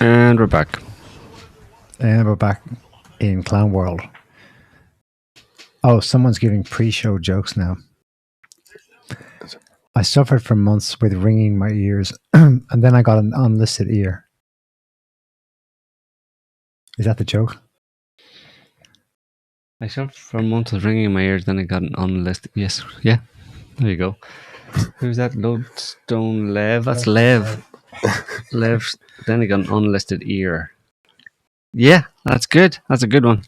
And we're back. And we're back in Clown World. Oh, someone's giving pre-show jokes now. I suffered for months with ringing my ears, and then I got an unlisted ear. Is that the joke? I suffered for months of ringing in my ears, then I got an unlisted. Yes, yeah. There you go. Who's that? Lodestone Lev? That's Lev. Lev. Then I got an unlisted ear. Yeah, that's good. That's a good one.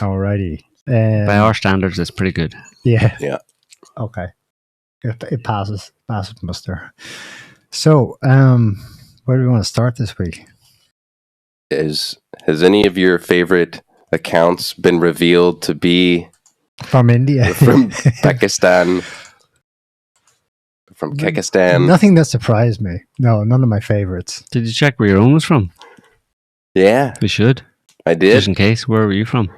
Alrighty. By our standards, it's pretty good. Yeah. Yeah. Okay. It passes. Passes muster. So, where do we want to start this week? Has any of your favorite accounts been revealed to be From India? from Pakistan? From Kekistan? Nothing that surprised me. No, none of my favorites. Did you check where your own was from? Yeah, We should. I did. Just in case. Where were you from?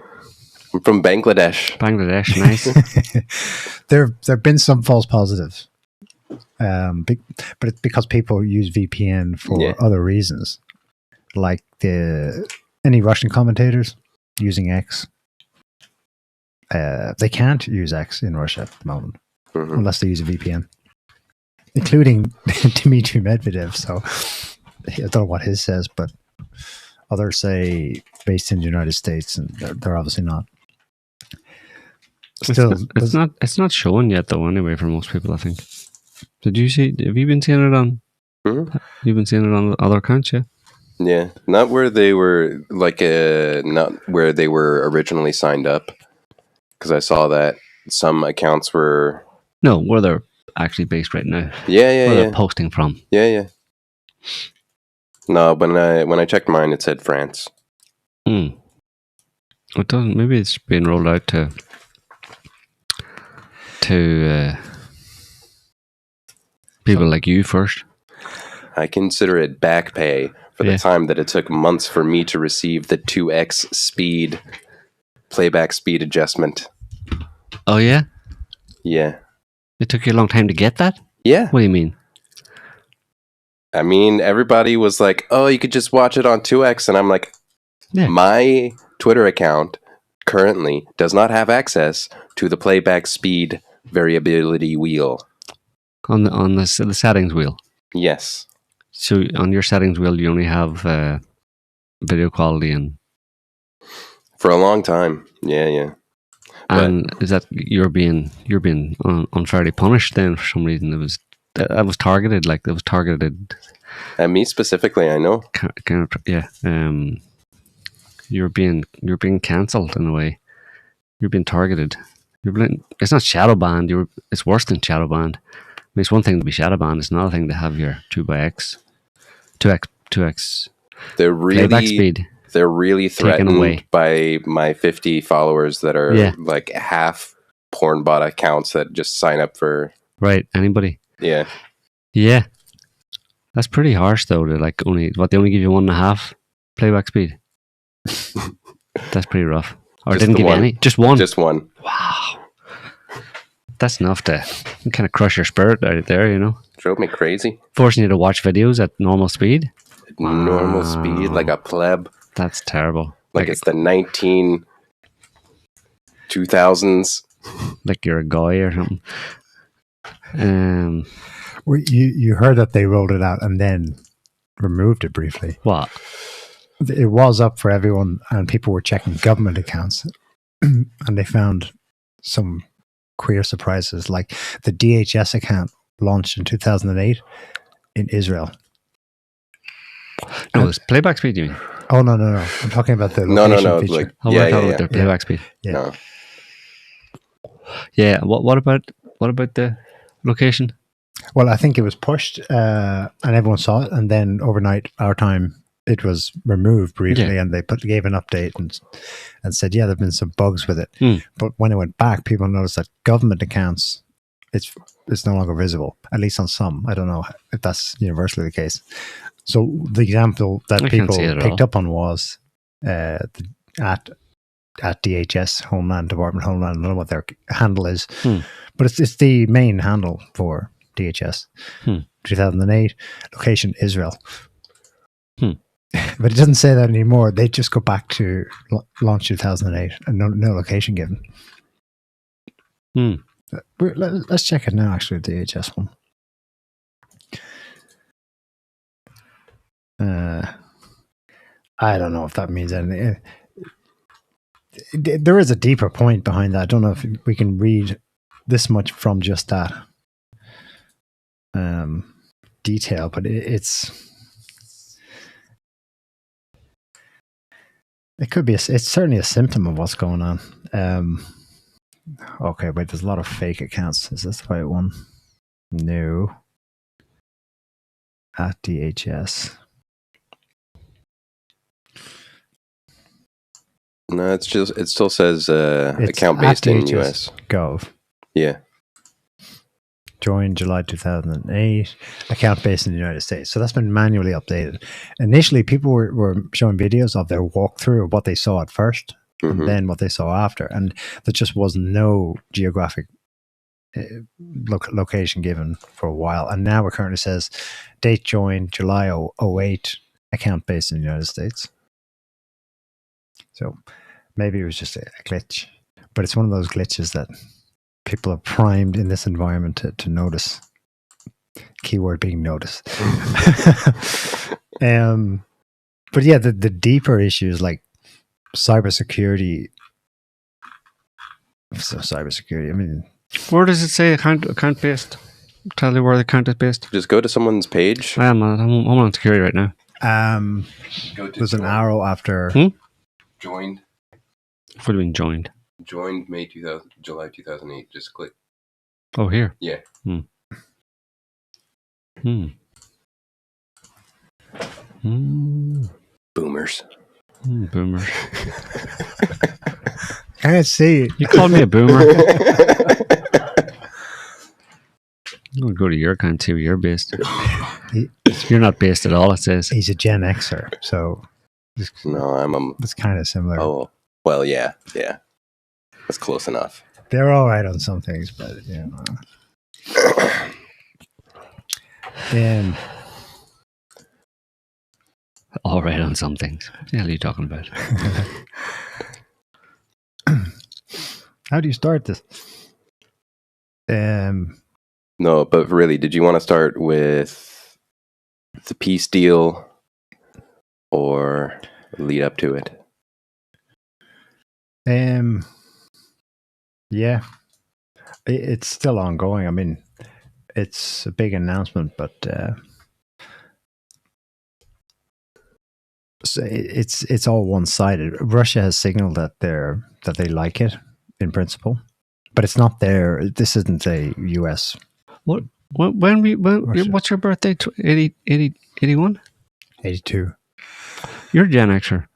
I'm from Bangladesh. Bangladesh. Nice. There have been some false positives, but it's because people use VPN for other reasons, like any Russian commentators using X. They can't use X in Russia at the moment unless they use a VPN, including Dmitry Medvedev. So I don't know what his says, but others say based in the United States, and they're obviously not. Still, it's not showing yet though. Anyway, for most people, I think. Did you see? Have you been seeing it on? You've been seeing it on other accounts, yeah. Yeah, not where they were not where they were originally signed up. Because I saw that some accounts were where they're actually based right now. Yeah. Where they're posting from. Yeah. No, when I checked mine, it said France. It doesn't. Maybe it's being rolled out to people like you first. I consider it back pay for the time that it took months for me to receive the 2x speed playback speed adjustment. Oh yeah? Yeah. It took you a long time to get that? Yeah. What do you mean? I mean, everybody was like, oh, you could just watch it on 2x. And I'm like, my Twitter account currently does not have access to the playback speed variability wheel. On the settings wheel? Yes. So on your settings wheel, you only have video quality and... For a long time. Yeah. And is that you're being unfairly punished then for some reason? That was targeted, like it was targeted. And me specifically, I know. Kind of, yeah. You're being cancelled in a way. You're being targeted. It's not shadow banned. It's worse than shadow banned. I mean, it's one thing to be shadow banned. It's another thing to have your 2x playback speed. They're really threatened by my 50 followers that are like half porn bot accounts that just sign up for anybody. Yeah. That's pretty harsh though. To like they only give you 1.5 playback speed. That's pretty rough. Or didn't give you any? Just one. Just one. Wow. That's enough to kind of crush your spirit out there, you know. Drove me crazy. Forcing you to watch videos at normal speed. Normal speed, like a pleb. That's terrible. Like it's the 2000s. Like you're a guy or something. You heard that they rolled it out and then removed it briefly. What? It was up for everyone, and people were checking government accounts, and they found some queer surprises, like the DHS account launched in 2008 in Israel. No, it's playback speed, you mean? Oh, no. I'm talking about the location feature. Like, we're talking about the playback speed. Yeah. No. Yeah. What about the location? Well, I think it was pushed, and everyone saw it, and then overnight, our time, it was removed briefly, and they gave an update and said, there've been some bugs with it. But when it went back, people noticed that government accounts, it's no longer visible, at least on some. I don't know if that's universally the case. So the example that people picked up on was at DHS, Homeland Department, I don't know what their handle is, but it's the main handle for DHS. 2008, location Israel. But it doesn't say that anymore. They just go back to launch 2008 and no location given. Let's check it now, actually, the DHS one. I don't know if that means anything. There is a deeper point behind that. I don't know if we can read this much from just that detail, but it could be. It's certainly a symptom of what's going on. Okay, wait. There's a lot of fake accounts. Is this the right one? No. At DHS. No, it still says account based in US. Gov. Yeah. Joined July 2008. Account based in the United States. So that's been manually updated. Initially, people were showing videos of their walkthrough of what they saw at first, and then what they saw after, and there just was no geographic location given for a while. And now it currently says date joined July 08, account based in the United States. So maybe it was just a glitch, but it's one of those glitches that people are primed in this environment to notice. Keyword being noticed. But yeah, the deeper issues like cybersecurity. So cybersecurity, I mean, where does it say account based? Tell you where the account is based. Just go to someone's page. I'm on security right now. There's an arrow after joined. What do you mean joined? Joined July 2008. Just click. Oh, here. Yeah. Boomers. Boomers. can't see it. You called me a boomer. I'll go to your country where you're based. You're not based at all, it says. He's a Gen Xer, so No, it's kind of similar. Oh, well, yeah. That's close enough. They're all right on some things, but All right on some things. What the hell are you talking about? How do you start this? No, but really, did you want to start with the peace deal or lead up to it? Yeah, it's still ongoing. I mean, it's a big announcement, but so it's all one-sided. Russia has signaled that they like it in principle, but it's not there. This isn't a U.S. What's your birthday? 81? 82. You're Gen Xer.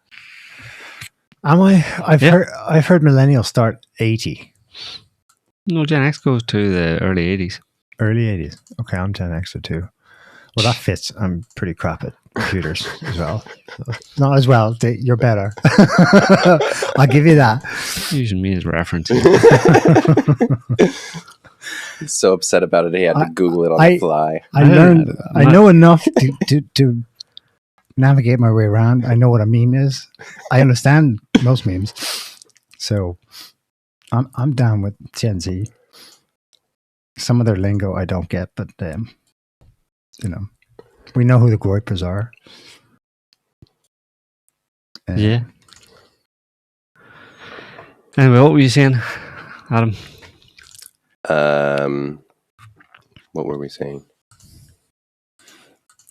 Am I? I've heard millennials start 80. No, Gen X goes to the early 80s. Early 80s. Okay, I'm Gen Xer too. Well, that fits. I'm pretty crap at computers as well. So, not as well. You're better. I'll give you that. Using me as reference. He's so upset about it, he had to Google it on the fly. I know enough to navigate my way around. I know what a meme is. I understand most memes. So I'm down with Gen Z. Some of their lingo I don't get, but we know who the groypers are. Yeah. Anyway, what were you saying, Adam? What were we saying?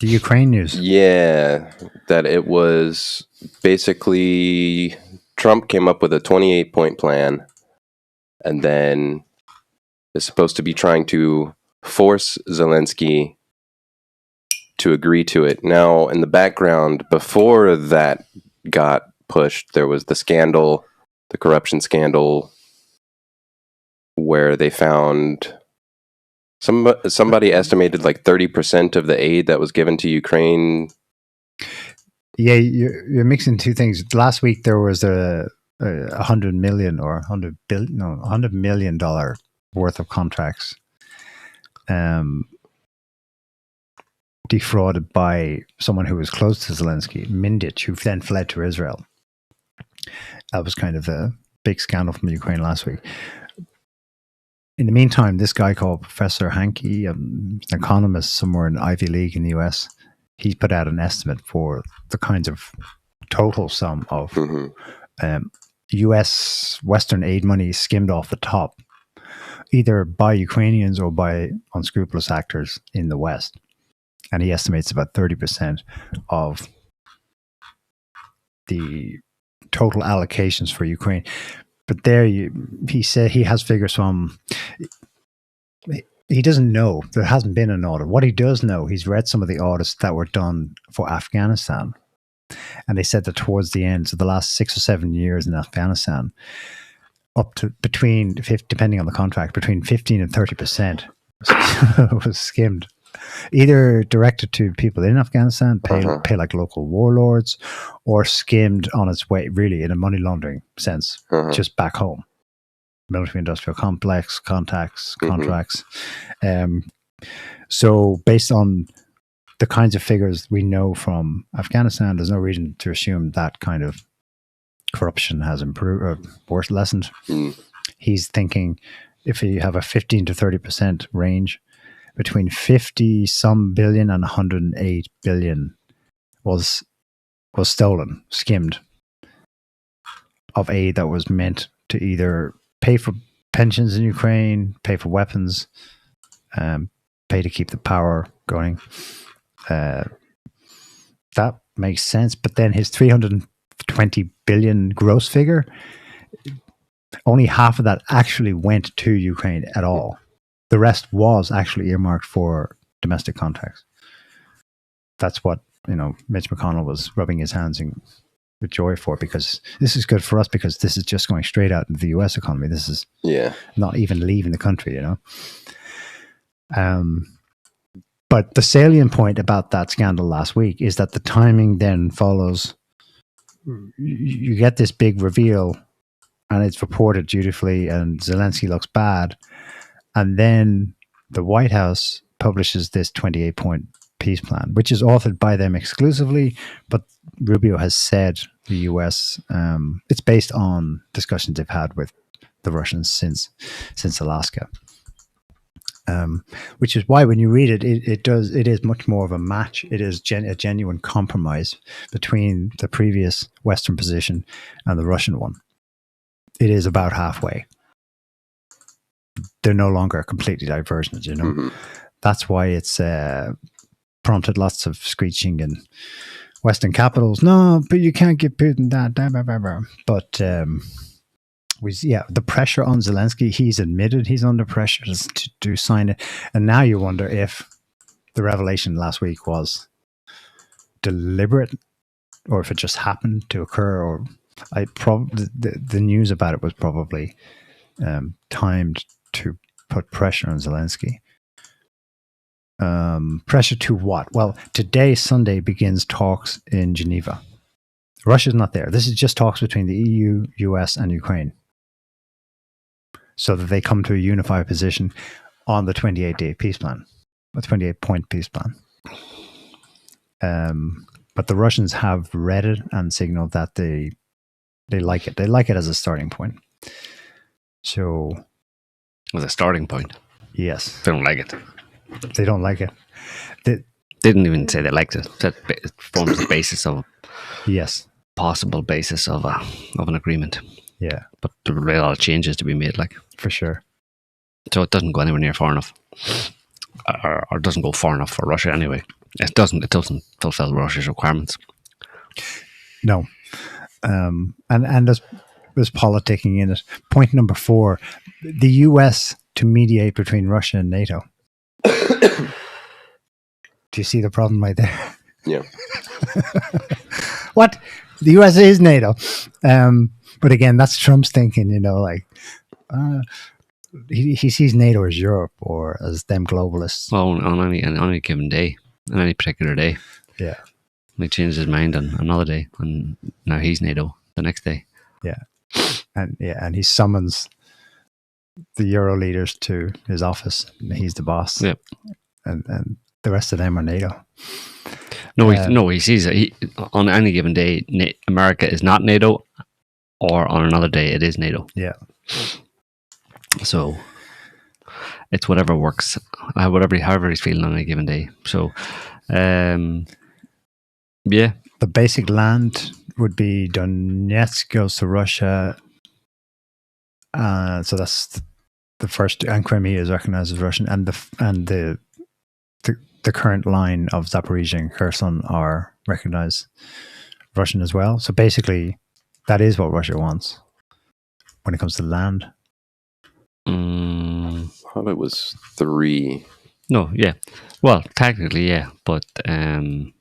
The Ukraine news. Yeah, that it was basically Trump came up with a 28-point plan and then is supposed to be trying to force Zelensky to agree to it. Now, in the background, before that got pushed, there was the scandal, the corruption scandal, where they found somebody estimated like 30% of the aid that was given to Ukraine. Yeah, you're mixing two things. Last week there was a $100 million or $100 million worth of contracts defrauded by someone who was close to Zelensky, Mindich, who then fled to Israel. That was kind of a big scandal from Ukraine last week. In the meantime, this guy called Professor Hankey, an economist somewhere in Ivy League in the US, he put out an estimate for the kinds of total sum of US Western aid money skimmed off the top, either by Ukrainians or by unscrupulous actors in the West. And he estimates about 30% of the total allocations for Ukraine. But he said he has figures from, he doesn't know. There hasn't been an audit. What he does know, he's read some of the audits that were done for Afghanistan. And they said that towards the end, so the last 6 or 7 years in Afghanistan, up to depending on the contract, between 15 and 30% was skimmed. Either directed to people in Afghanistan, pay like local warlords, or skimmed on its way, really, in a money laundering sense, just back home. Military industrial complex, contracts. So based on the kinds of figures we know from Afghanistan, there's no reason to assume that kind of corruption has improved or lessened. He's thinking if you have a 15 to 30% range, between 50 some billion and 108 billion was stolen, skimmed, of aid that was meant to either pay for pensions in Ukraine, pay for weapons, pay to keep the power going. That makes sense. But then his 320 billion gross figure, only half of that actually went to Ukraine at all. The rest was actually earmarked for domestic contracts. That's what, Mitch McConnell was rubbing his hands in with joy for, because this is good for us, because this is just going straight out into the US economy. This is not even leaving the country, you know. But the salient point about that scandal last week is that the timing then follows. You get this big reveal, and it's reported dutifully, and Zelensky looks bad, and then the White House publishes this 28-point peace plan, which is authored by them exclusively, but Rubio has said the US, it's based on discussions they've had with the Russians since Alaska. Which is why when you read it, it is much more of a match. It is a genuine compromise between the previous Western position and the Russian one. It is about halfway. They're no longer completely divergent, you know. Mm-hmm. That's why it's prompted lots of screeching in Western capitals. No, but you can't give Putin that. Blah, blah, blah, blah. But the pressure on Zelensky, he's admitted he's under pressure to sign it. And now you wonder if the revelation last week was deliberate, or if it just happened to occur, or the news about it was probably timed to put pressure on Zelensky. Pressure to what? Well, today, Sunday, begins talks in Geneva. Russia's not there. This is just talks between the EU, US, and Ukraine, so that they come to a unified position on the 28-day peace plan, a 28-point peace plan. But the Russians have read it and signaled that they like it. They like it as a starting point. So, as a starting point, yes, they don't like it. They don't like it. They didn't even say they liked it. It forms the basis of possible basis of an agreement. Yeah, but there are a lot of changes to be made, like, for sure. So it doesn't go anywhere near far enough, or doesn't go far enough for Russia anyway. It doesn't fulfill Russia's requirements. No, and there's politicking in it. Point number 4: the US to mediate between Russia and NATO. Do you see the problem right there? Yeah. What? The US is NATO. But again, that's Trump's thinking, you know, like he sees NATO as Europe or as them globalists. Well, on any given day, on any particular day. Yeah. He changed his mind on another day, and now he's NATO the next day. Yeah. And he summons the Euro leaders to his office, and he's the boss. Yep. And the rest of them are NATO. He sees it. On any given day, America is not NATO, or on another day, it is NATO. Yeah. So it's whatever works, however he's feeling on any given day. So, yeah. The basic land would be Donetsk goes to Russia. So that's the first, and Crimea is recognized as Russian, and the current line of Zaporizhia and Kherson are recognized Russian as well. So basically, that is what Russia wants when it comes to land. I thought it was 3. No, yeah. Well, technically, yeah, but they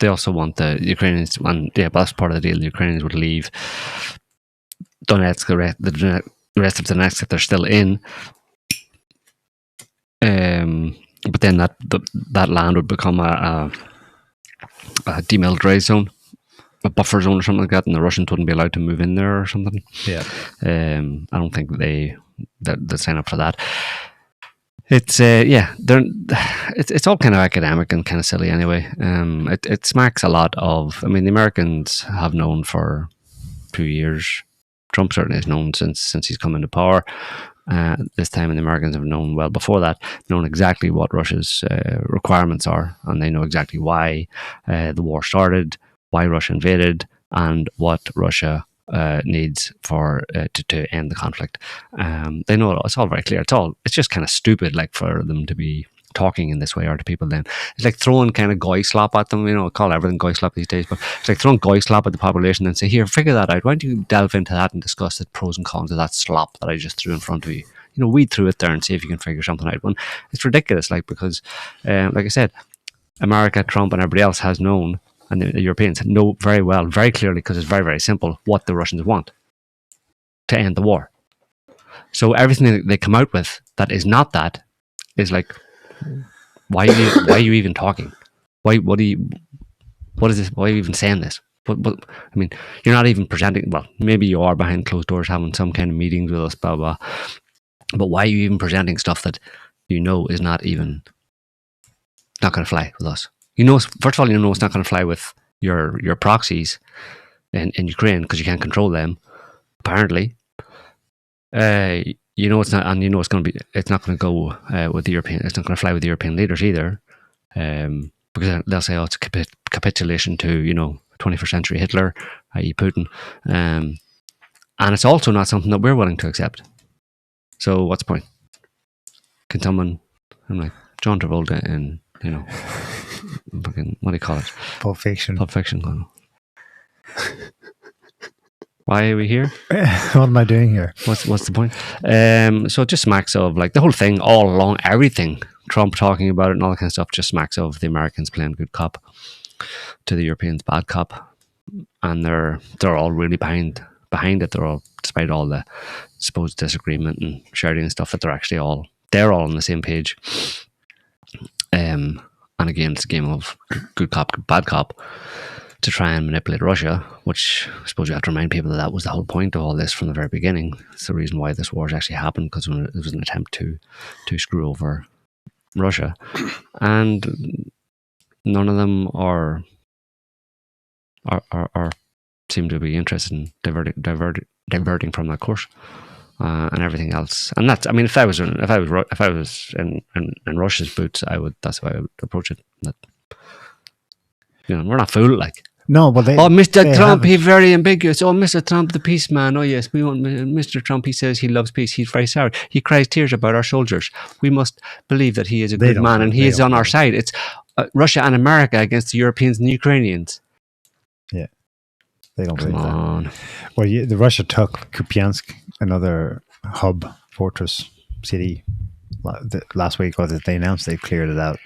also want the Ukrainians, and yeah, but that's part of the deal. The Ukrainians would leave Donetsk, the rest of Donetsk that they're still in. But then that land would become a demilitarized zone, a buffer zone or something like that, and the Russians wouldn't be allowed to move in there or something. Yeah. I don't think they sign up for that. It's it's all kind of academic and kind of silly anyway. It smacks a lot of. I mean, the Americans have known for 2 years. Trump certainly has known since he's come into power. This time, and the Americans have known well before that, known exactly what Russia's requirements are, and they know exactly why the war started, why Russia invaded, and what Russia needs for to end the conflict. They know it's all very clear. It's just kind of stupid, like, for them to be talking in this way, or to people then. It's like throwing kind of goy slop at them, you know, call everything goy slop these days, but it's like throwing goy slop at the population and say, here, figure that out. Why don't you delve into that and discuss the pros and cons of that slop that I just threw in front of you? You know, weed through it there and see if you can figure something out. When it's ridiculous, like, because, like I said, America, Trump, and everybody else has known and the Europeans know very well, very clearly, because it's very, very simple, what the Russians want to end the war. So everything that they come out with that is not that is like, why are you even talking? What is this? Why are you even saying this? But I mean, you're not even presenting. Well, maybe you are behind closed doors having some kind of meetings with us, blah blah. But why are you even presenting stuff that you know is not going to fly with us? You know, first of all, you know it's not going to fly with your proxies in Ukraine because you can't control them. Apparently, you know it's not, and you know it's not going to go with the European. It's not going to fly with the European leaders either, because they'll say, "Oh, it's a capitulation to 21st century Hitler, i.e. Putin," and it's also not something that we're willing to accept. So what's the point? Can someone? I'm like John Travolta in fucking, what do you call it? Pulp Fiction. Pulp Fiction. Why are we here? What am I doing here? What's the point? So it just smacks of like the whole thing all along, everything. Trump talking about it and all that kind of stuff just smacks of the Americans playing good cop to the Europeans bad cop, and they're all really behind it. They're all, despite all the supposed disagreement and shouting and stuff, that they're all on the same page. And again, it's a game of good cop, bad cop, to try and manipulate Russia, which I suppose you have to remind people that was the whole point of all this from the very beginning. It's the reason why this war has actually happened, because it was an attempt to screw over Russia. And none of them are seem to be interested in diverting from that course. And everything else, and that's. I mean, if I was in Russia's boots, that's how I would approach it. That, we're not fooled, like. No, but Mr. Trump, he's very ambiguous. Oh, Mr. Trump, the peace man. Oh, yes, we want Mr. Trump. He says he loves peace. He's very sorry. He cries tears about our soldiers. We must believe that he is a good man and he is on our side. It's Russia and America against the Europeans and the Ukrainians. Yeah, they don't believe on. that. Well, the Russia took Kupiansk, another hub fortress city, last week. Or they announced they cleared it out.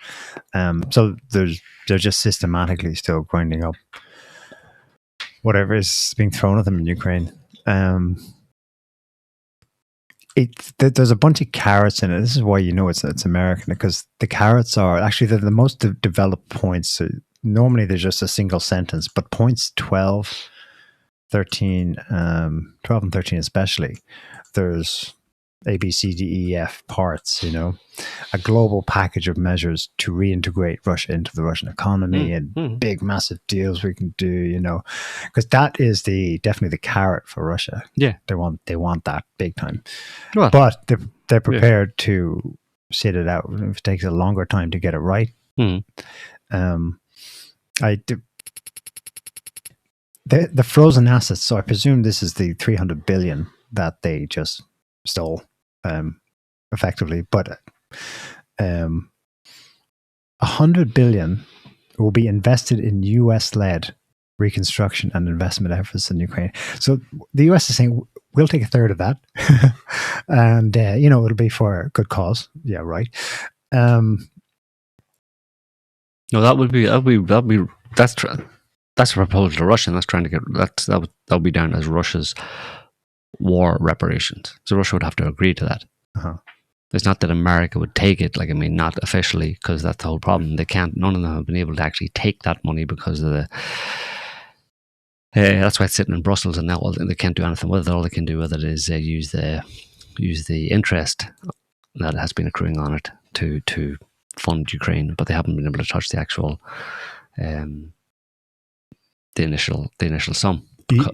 So they're just systematically still grinding up whatever is being thrown at them in Ukraine. There's a bunch of carrots in it. This is why it's American, because the carrots are actually the most developed points. So normally there's just a single sentence, but points 12, 13, 12 and 13 especially, there's A, B, C, D, E, F parts, a global package of measures to reintegrate Russia into the Russian economy and big, massive deals we can do, because that is definitely the carrot for Russia. Yeah. They want that big time. Well, but they're prepared to sit it out if it takes a longer time to get it right. The frozen assets, so I presume this is the 300 billion that they just stole effectively, but 100 billion will be invested in US-led reconstruction and investment efforts in Ukraine. So the US is saying, we'll take a third of that and it'll be for a good cause. Yeah, right. No, that's a proposal to Russia, and that's trying to get that'll be down as Russia's war reparations. So Russia would have to agree to that. It's not that America would take it, not officially, because that's the whole problem. They can't. None of them have been able to actually take that money because of the. That's why it's sitting in Brussels, and now they can't do anything with it. All they can do with it is use the interest that has been accruing on it to fund Ukraine, but they haven't been able to touch the actual the initial sum. So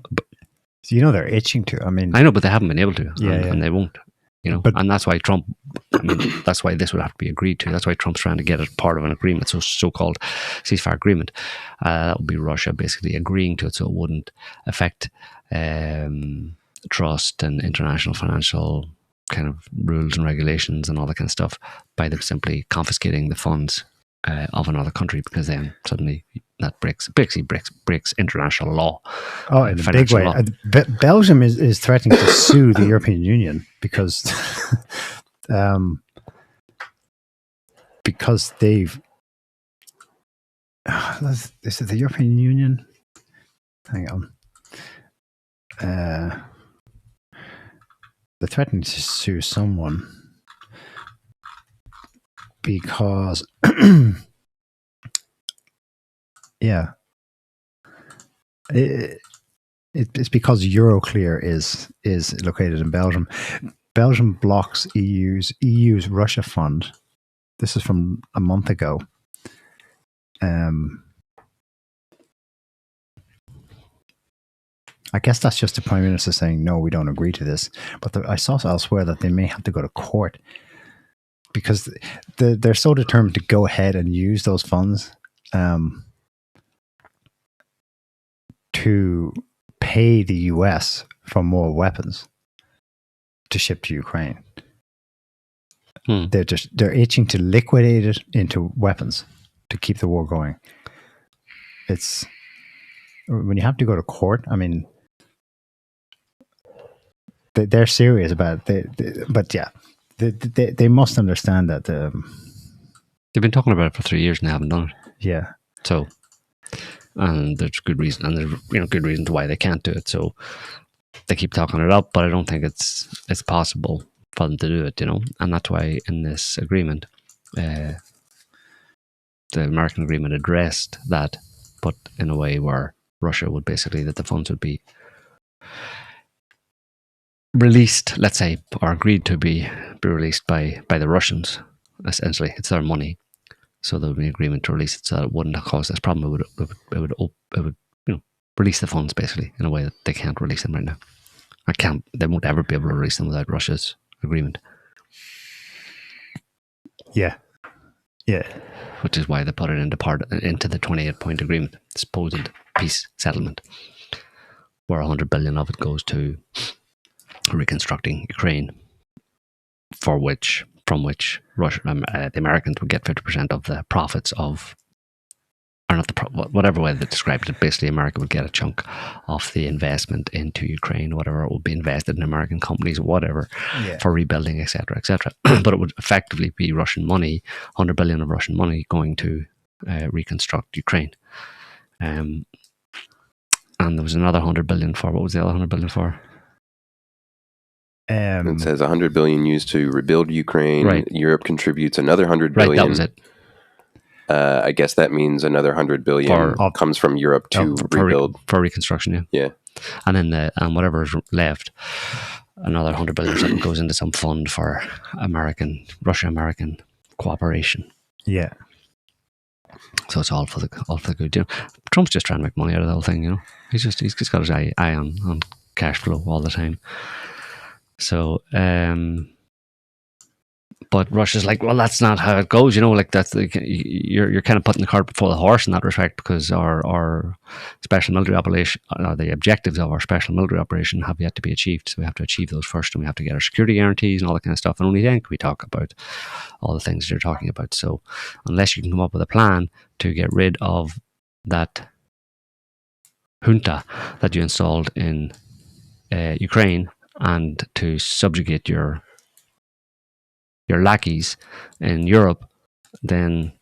they're itching to. I mean, I know, but they haven't been able to, yeah. And they won't. But, and that's why Trump. That's why this would have to be agreed to. That's why Trump's trying to get it part of an agreement, so-called ceasefire agreement. That would be Russia basically agreeing to it, so it wouldn't affect trust and international financial kind of rules and regulations and all that kind of stuff by them simply confiscating the funds of another country, because then suddenly that breaks international law. Oh, in a big way. Belgium is threatening to sue the European Union because they've Is it the European Union? Hang on. They're threatening to sue someone because, yeah, it's because Euroclear is located in Belgium. Belgium blocks EU's Russia fund. This is from a month ago. I guess that's just the Prime Minister saying, no, we don't agree to this. But I saw elsewhere that they may have to go to court because they're so determined to go ahead and use those funds to pay the US for more weapons to ship to Ukraine. They're itching to liquidate it into weapons to keep the war going. It's when you have to go to court. I mean, they're serious about it. But yeah, they must understand that. They've been talking about it for 3 years and they haven't done it. Yeah. So, and there's good reason, and there's good reasons why they can't do it. So they keep talking it up, but I don't think it's possible for them to do it. And that's why in this agreement, the American agreement addressed that, but in a way where Russia would basically, that the funds would be released, let's say, or agreed to be released by the Russians. Essentially, it's their money, so there would be an agreement to release it, so that it wouldn't cause this problem. It would release the funds basically in a way that they can't release them right now. They won't ever be able to release them without Russia's agreement. Yeah. Which is why they put it into the 28-point agreement, supposed peace settlement, where 100 billion of it goes to reconstructing Ukraine, from which Russia, the Americans would get 50% of the profits of, or not whatever way they described it. Basically, America would get a chunk of the investment into Ukraine, whatever it would be invested in American companies, whatever, for rebuilding, etc., etc. But it would effectively be Russian money, 100 billion of Russian money going to reconstruct Ukraine. And there was another 100 billion for, what was the other 100 billion for? It says 100 billion used to rebuild Ukraine. Right. Europe contributes another 100 billion. Right, that was it. I guess that means another 100 billion comes from Europe to rebuild for reconstruction. Yeah. And then whatever is left, another 100 billion goes into some fund for Russia-American cooperation. Yeah. So it's all for the good. Trump's just trying to make money out of the whole thing. He's just got his eye on cash flow all the time. So, but Russia's like, well, that's not how it goes, like that's you're kind of putting the cart before the horse in that respect, because our special military operation, the objectives of our special military operation have yet to be achieved. So we have to achieve those first, and we have to get our security guarantees and all that kind of stuff. And only then can we talk about all the things you're talking about. So unless you can come up with a plan to get rid of that junta that you installed in Ukraine, and to subjugate your lackeys in Europe, then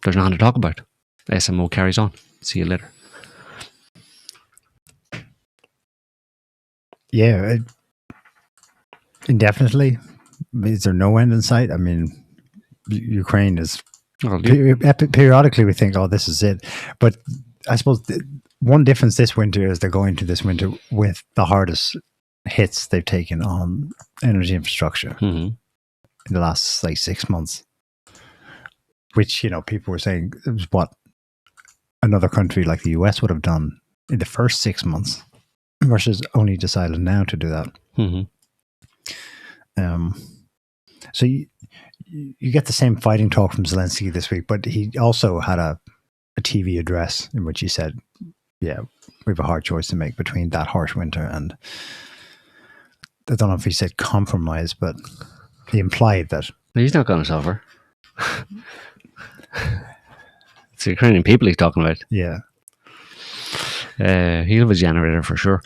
there's nothing to talk about. SMO carries on. See you later. Yeah, indefinitely. Is there no end in sight? I mean, Ukraine is... periodically we think, oh, this is it. But I suppose one difference this winter is they're going to this winter with the hardest hits they've taken on energy infrastructure in the last 6 months, which people were saying it was what another country like the US would have done in the first 6 months. Russia's only decided now to do that. So you get the same fighting talk from Zelensky this week, but he also had a TV address in which he said, yeah, we have a hard choice to make between that harsh winter and, I don't know if he said compromise, but he implied that. He's not going to suffer. It's the Ukrainian people he's talking about. Yeah. He'll have a generator for sure.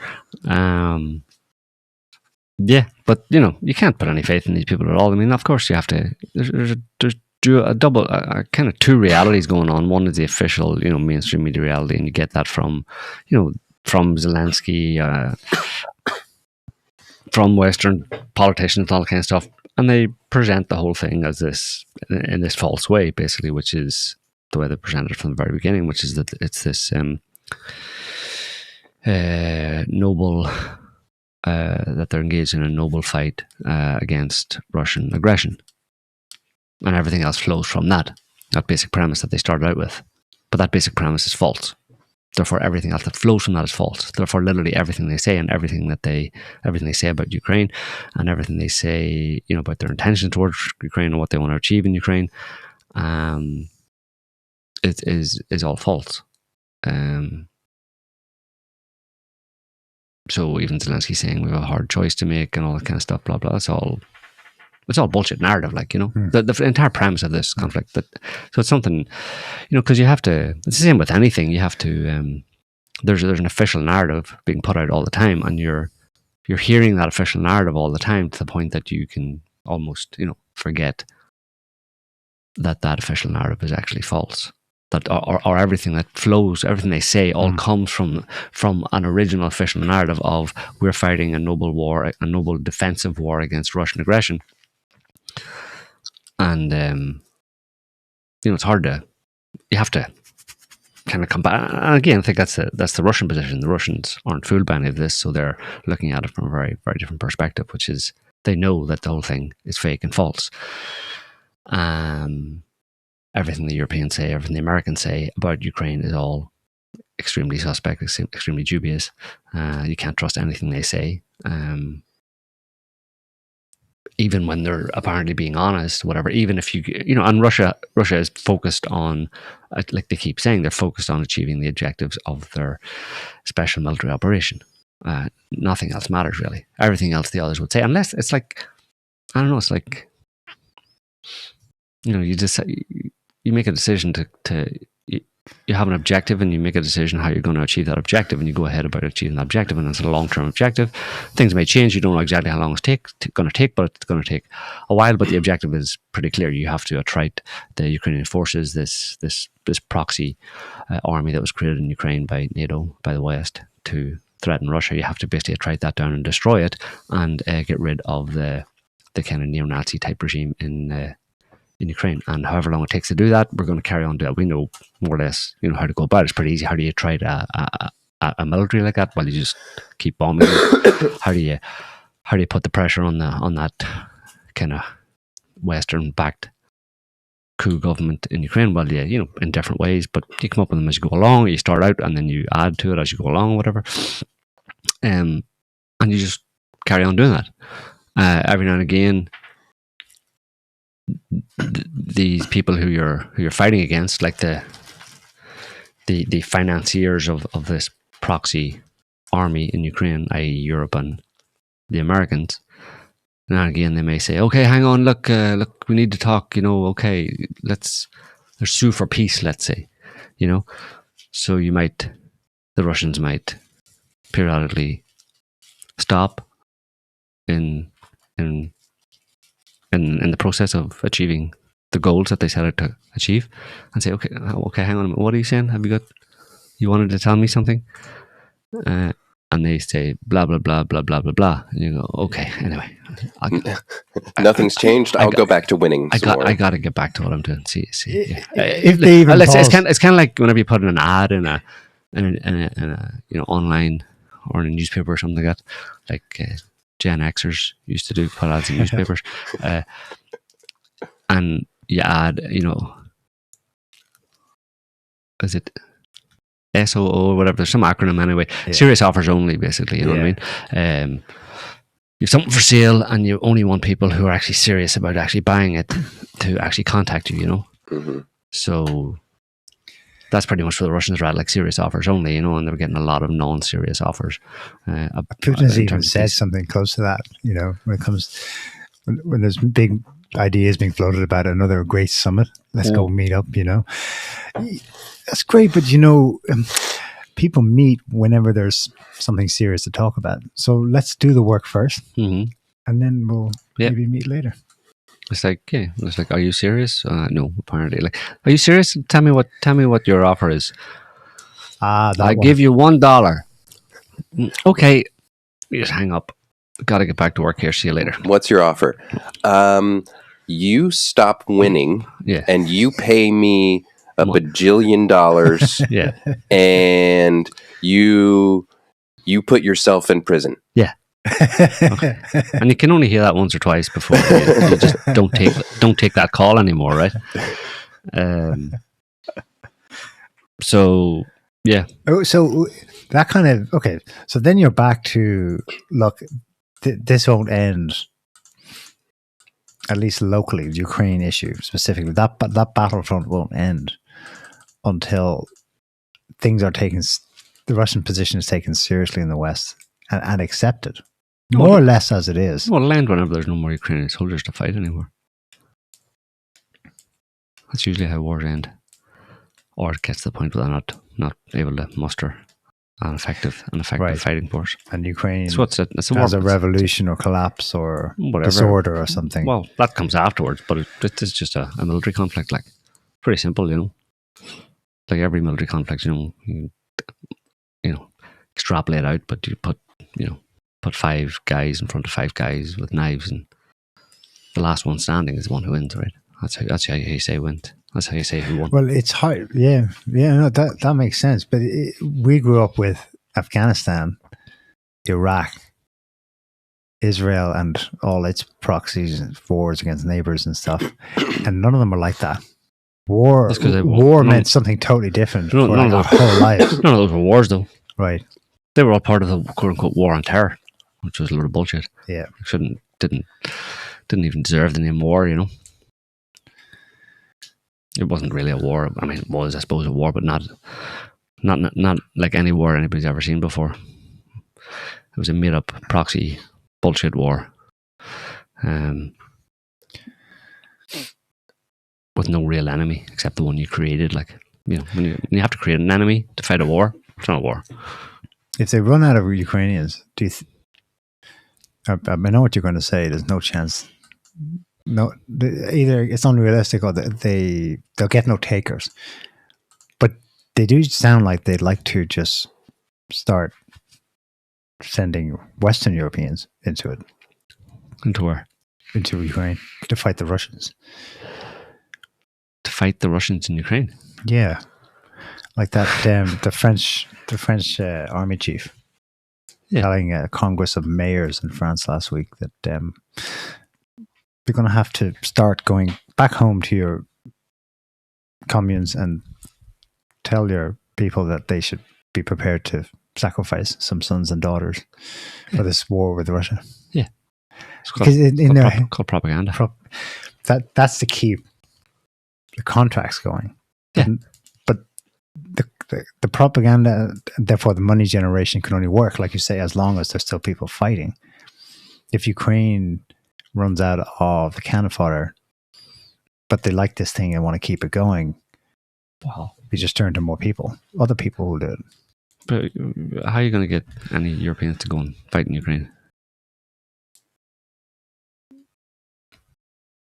Yeah, but you can't put any faith in these people at all. I mean, of course you have to. There's kind of two realities going on. One is the official, mainstream media reality, and you get that from Zelensky, from Western politicians, and all that kind of stuff, and they present the whole thing as this in this false way, basically, which is the way they presented it from the very beginning, which is that it's this noble. That they're engaged in a noble fight against Russian aggression. And everything else flows from that basic premise that they started out with. But that basic premise is false. Therefore, everything else that flows from that is false. Therefore, literally everything they say and everything they say about Ukraine and everything they say, about their intentions towards Ukraine and what they want to achieve in Ukraine, it is all false. So even Zelensky saying we have a hard choice to make and all that kind of stuff, blah blah. It's all bullshit narrative, the entire premise of this conflict. So it's something, because you have to. It's the same with anything. You have to. There's an official narrative being put out all the time, and you're hearing that official narrative all the time to the point that you can almost forget that official narrative is actually false. That or everything that flows, everything they say, all comes from an original official narrative of we're fighting a noble war, a noble defensive war against Russian aggression. And it's hard to. You have to kind of come back. And again, I think that's the Russian position. The Russians aren't fooled by any of this, so they're looking at it from a very, very different perspective, which is they know that the whole thing is fake and false. Everything the Europeans say, everything the Americans say about Ukraine is all extremely suspect, extremely dubious. You can't trust anything they say. Even when they're apparently being honest, whatever, even if and Russia is focused on, like they keep saying, they're focused on achieving the objectives of their special military operation. Nothing else matters, really. Everything else the others would say, unless it's like, I don't know, it's like, you just, you make a decision you have an objective and you make a decision how you're going to achieve that objective, and you go ahead about achieving that objective, and it's a long-term objective. Things may change. You don't know exactly how long it's going to take, but it's going to take a while. But the objective is pretty clear. You have to attrite the Ukrainian forces, this proxy army that was created in Ukraine by NATO, by the West, to threaten Russia. You have to basically attrite that down and destroy it, and get rid of the kind of neo-Nazi type regime in Ukraine. And however long it takes to do that, we're going to carry on to it. We know more or less, how to go about it. It's pretty easy. How do you try a military like that? Well, you just keep bombing. How do you put the pressure on that kind of Western-backed coup government in Ukraine? Well, yeah, in different ways, but you come up with them as you go along. You start out and then you add to it as you go along, whatever. And you just carry on doing that. Every now and again, these people who you're fighting against, like the financiers of this proxy army in Ukraine, i.e. Europe and the Americans, now and again they may say, okay, hang on, look, we need to talk, okay, let's sue for peace, let's say, so the Russians might periodically stop in the process of achieving the goals that they set out to achieve, and say, okay, hang on a minute, what are you saying? You wanted to tell me something? And they say, blah, blah, blah, blah, blah, blah, blah. And you go, okay, anyway. Nothing's changed. I'll go back to winning. I got to get back to what I'm doing. See. Yeah. If they even it's kind of like whenever you put in an ad in a online or in a newspaper or something like that, like Gen Xers used to put ads in newspapers, and you add, is it SOO or whatever? There's some acronym anyway. Yeah. Serious offers only, basically. You know what I mean? You have something for sale, and you only want people who are actually serious about actually buying it to actually contact you. Mm-hmm. So that's pretty much what the Russians are at, like serious offers only, and they're getting a lot of non-serious offers. Putin has even said something close to that, when it comes, when there's big ideas being floated about another great summit, let's go meet up, That's great, but people meet whenever there's something serious to talk about. So let's do the work first, mm-hmm. and then we'll maybe meet later. It's like, yeah, it's like, are you serious? No, apparently. Like, are you serious? Tell me what your offer is. That I one. give you $1. Okay, you just hang up. Got to get back to work here. See you later. What's your offer? You stop winning, Yeah. and you pay me a bajillion dollars. Yeah. And you put yourself in prison. Yeah. Okay. And you can only hear that once or twice before you just don't take that call anymore, right? So yeah. Oh, so that kind of okay. So then you're back to look. This won't end. At least locally, the Ukraine issue specifically, that battlefront won't end until things are taken. The Russian position is taken seriously in the West and accepted, more or less as it is. Well, land whenever there's no more Ukrainian soldiers to fight anymore. That's usually how wars end, or it gets to the point where they're not able to muster an effective fighting force. And Ukraine has a revolution or collapse or whatever. Disorder or something. Well, that comes afterwards, but it's just a military conflict. Like, pretty simple, you know. Like every military conflict, you know, extrapolate out, but you put 5 guys in front of 5 guys with knives, and the last one standing is the one who wins, right? That's how you say wins. That's how you say who won. Well, it's hard. Yeah. No, that makes sense. But we grew up with Afghanistan, Iraq, Israel, and all its proxies and wars against neighbors and stuff, and none of them were like that. War meant something totally different for our whole lives. None of those were wars, though. Right. They were all part of the quote-unquote war on terror, which was a load of bullshit. Yeah. Didn't even deserve the name war, you know. It wasn't really a war. I mean, it was, I suppose, a war, but not like any war anybody's ever seen before. It was a made-up proxy bullshit war, with no real enemy except the one you created. Like, you know, when you have to create an enemy to fight a war, it's not a war. If they run out of Ukrainians, I know what you're going to say. There's no chance. No, either it's unrealistic or they'll get no takers. But they do sound like they'd like to just start sending Western Europeans into it. Into where? Into Ukraine to fight the Russians. To fight the Russians in Ukraine? Yeah, like that. The French army chief telling a Congress of mayors in France last week that you're going to have to start going back home to your communes and tell your people that they should be prepared to sacrifice some sons and daughters for this war with Russia. Yeah. It's called propaganda. That's the key. The contract's going. Yeah. But the propaganda, therefore the money generation can only work, like you say, as long as there's still people fighting. If Ukraine runs out of the cannon fodder, but they like this thing and want to keep it going, well, we just turn to more people. Other people will do it. But how are you going to get any Europeans to go and fight in Ukraine?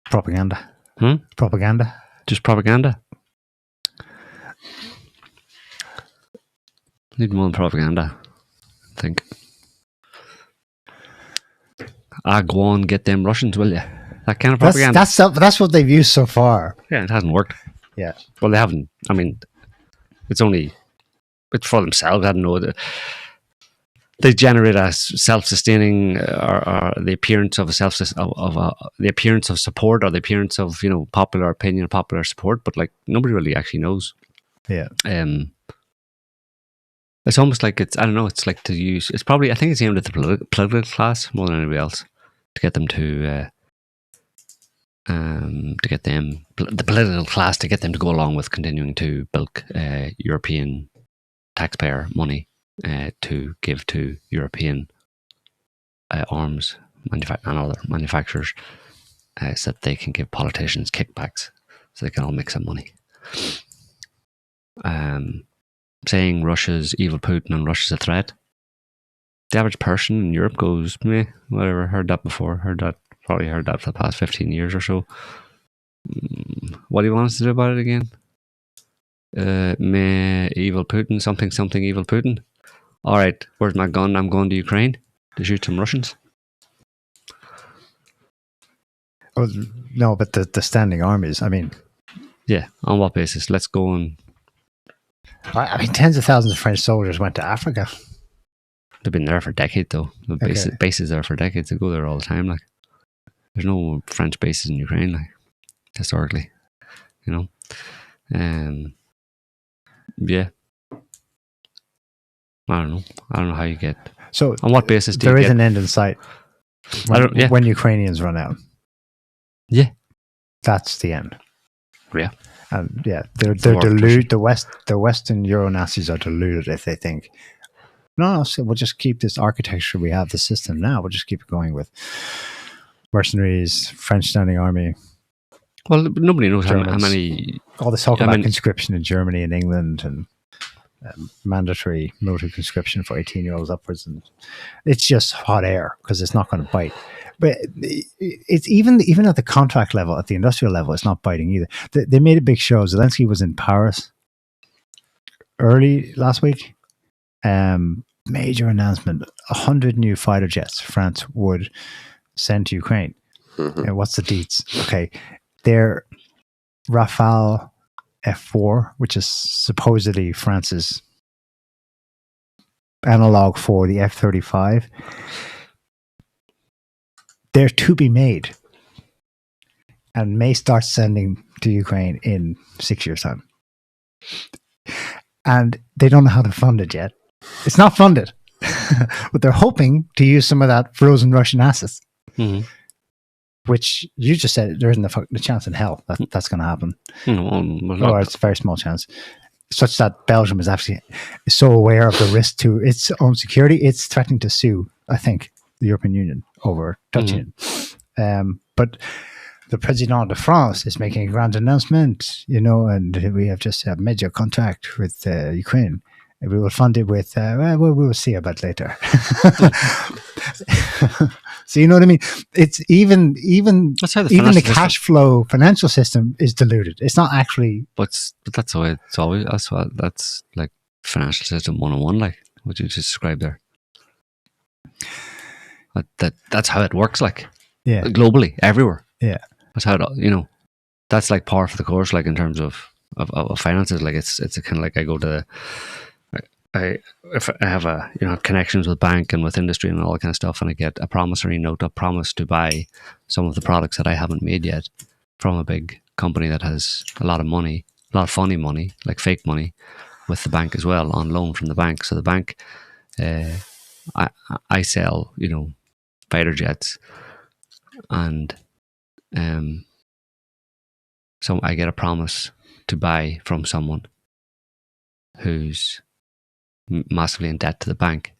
Propaganda. Propaganda? Just propaganda? Need more than propaganda, I think. Go on, get them Russians, will you? That kind of propaganda. That's what they've used so far. Yeah, it hasn't worked. Yeah. Well, they haven't. I mean, it's for themselves. I don't know. They generate a self-sustaining, or the appearance of the appearance of support, or the appearance of, you know, popular opinion, popular support. But like, nobody really actually knows. Yeah. It's almost like I don't know. It's like to use. It's probably. I think it's aimed at the political class more than anybody else, to get them to get them, the political class, to get them to go along with continuing to bilk European taxpayer money to give to European arms and other manufacturers, so that they can give politicians kickbacks, so they can all make some money. Saying Russia's evil Putin and Russia's a threat. The average person in Europe goes, meh, whatever, heard that before, heard that Probably heard that for the past 15 years or so. What do you want us to do about it again? May evil Putin, something evil Putin. All right, where's my gun? I'm going to Ukraine to shoot some Russians. Oh, no, but the standing armies. I mean, yeah. On what basis? Let's go and. I mean, tens of thousands of French soldiers went to Africa. They've been there for decades, though. The bases there for decades. They go there all the time. Like, there's no French bases in Ukraine, like historically, you know. Yeah. I don't know how you get. So on what basis do there you is an end in sight when Ukrainians run out? Yeah, that's the end. Yeah, and they're deluded. The Western Euro Nazis are deluded if they think, no, so we'll just keep this architecture we have, the system now. We'll just keep it going with mercenaries, French standing army. Well, nobody knows how many. All this talk about conscription in Germany and England and mandatory military conscription for 18-year-olds upwards, and it's just hot air because it's not going to bite. But it's even at the contract level, at the industrial level, it's not biting either. They made a big show. Zelensky was in Paris early last week. Major announcement: 100 new fighter jets France would send to Ukraine. And what's the deets? Okay, they're Rafale F4, which is supposedly France's analog for the F-35. They're to be made and may start sending to Ukraine in 6 years' time. And they don't know how to fund it yet. It's not funded. But they're hoping to use some of that frozen Russian assets. Which you just said there isn't a chance in hell that's going to happen. Or it's a very small chance. Such that Belgium is actually so aware of the risk to its own security, it's threatening to sue, I think, the European Union over touching it. But the President of France is making a grand announcement, and we have just a major contract with Ukraine. We will fund it with, we will see about later. So you know what I mean? It's even the cash flow financial system is diluted. It's not actually. But that's the way it's always. That's like financial system 101, like what you just described there. That's how it works, like globally, everywhere. Yeah, that's how it. That's like par for the course, like in terms of finances. Like it's kind of like I go to. If I have connections with bank and with industry and all that kind of stuff, and I get a promissory note, a promise to buy some of the products that I haven't made yet from a big company that has a lot of money, a lot of funny money, like fake money, with the bank as well, on loan from the bank. So the bank, I sell, fighter jets, and so I get a promise to buy from someone who's massively in debt to the bank,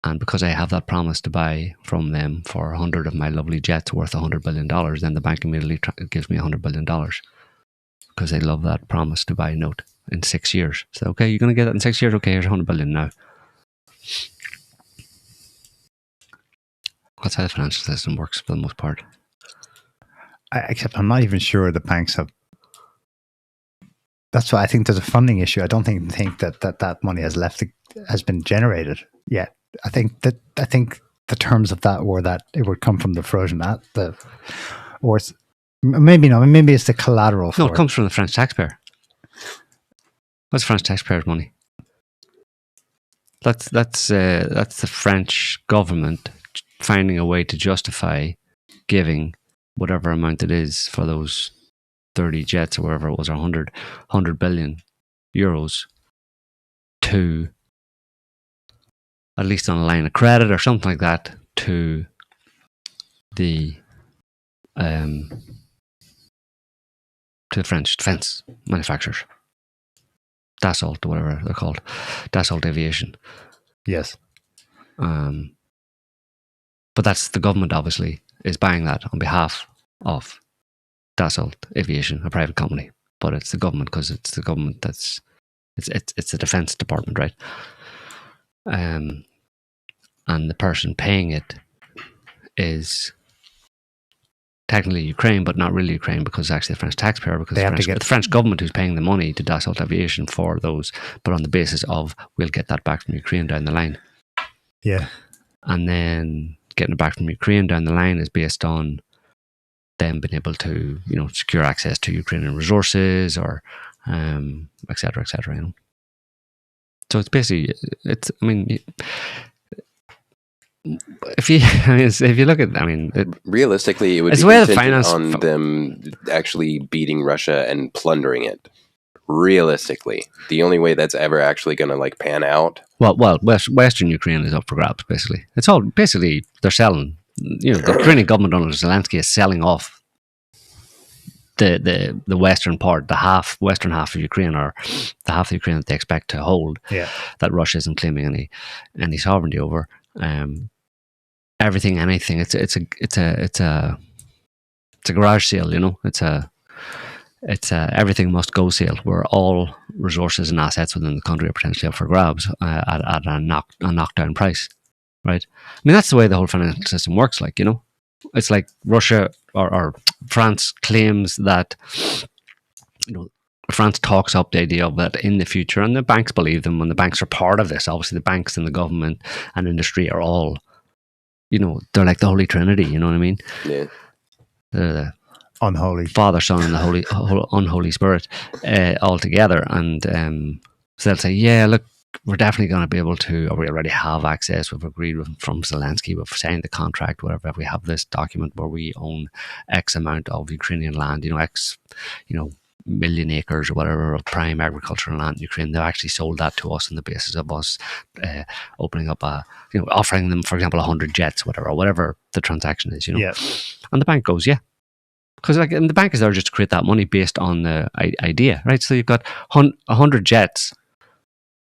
and because I have that promise to buy from them for 100 of my lovely jets worth $100 billion, then the bank immediately gives me $100 billion because they love that promise to buy note in 6 years. So okay, you're going to get it in 6 years. Okay, here's $100 billion now. That's how the financial system works for the most part. Except I'm not even sure the banks have. That's why I think there's a funding issue. I don't think that money has been generated yet. I think the terms of that were that it would come from the frozen or it's maybe not. Maybe it's the collateral. No, it comes from the French taxpayer. That's French taxpayers' money. That's the French government finding a way to justify giving whatever amount it is for those 30 jets or whatever it was, or 100 billion euros to, at least on a line of credit or something like that, to the French defense manufacturers. Dassault, or whatever they're called. Dassault Aviation. Yes. But that's the government, obviously, is buying that on behalf of Dassault Aviation, a private company. But it's the government, because it's the government that's it's the defense department, right? And the person paying it is technically Ukraine, but not really Ukraine because it's actually the French taxpayer, because the French government who's paying the money to Dassault Aviation for those, but on the basis of we'll get that back from Ukraine down the line. Yeah. And then getting it back from Ukraine down the line is based on them being able to, secure access to Ukrainian resources or et cetera, you know. So it's basically, if you look at, realistically, it would be contingent on them actually beating Russia and plundering it. Realistically, the only way that's ever actually going to pan out. Well, Western Ukraine is up for grabs. Basically, it's all they're selling. The Ukrainian government under Zelensky is selling off the western part, the western half of Ukraine, or the half of Ukraine that they expect to hold. Yeah. That Russia isn't claiming any sovereignty over. Everything, anything. It's a garage sale. It's a everything must go sale where all resources and assets within the country are potentially up for grabs at a knockdown price, right? That's the way the whole financial system works. It's like Russia or France claims that, France talks up the idea of that in the future, and the banks believe them, and the banks are part of this. Obviously, the banks and the government and industry are all, they're like the Holy Trinity. You know what I mean? Yeah. The unholy Father, Son, and the unholy Spirit all together, and so they'll say, "Yeah, look, we're definitely going to be able to, or we already have access. We've agreed from Zelensky. We've signed the contract. Whatever. We have this document where we own X amount of Ukrainian land. X, million acres or whatever of prime agricultural land in Ukraine. They've actually sold that to us on the basis of us opening up offering them, for example, 100 jets, whatever the transaction is. Yeah. And the bank goes, yeah. Because and the bank is there just to create that money based on the idea, right? So you've got 100 jets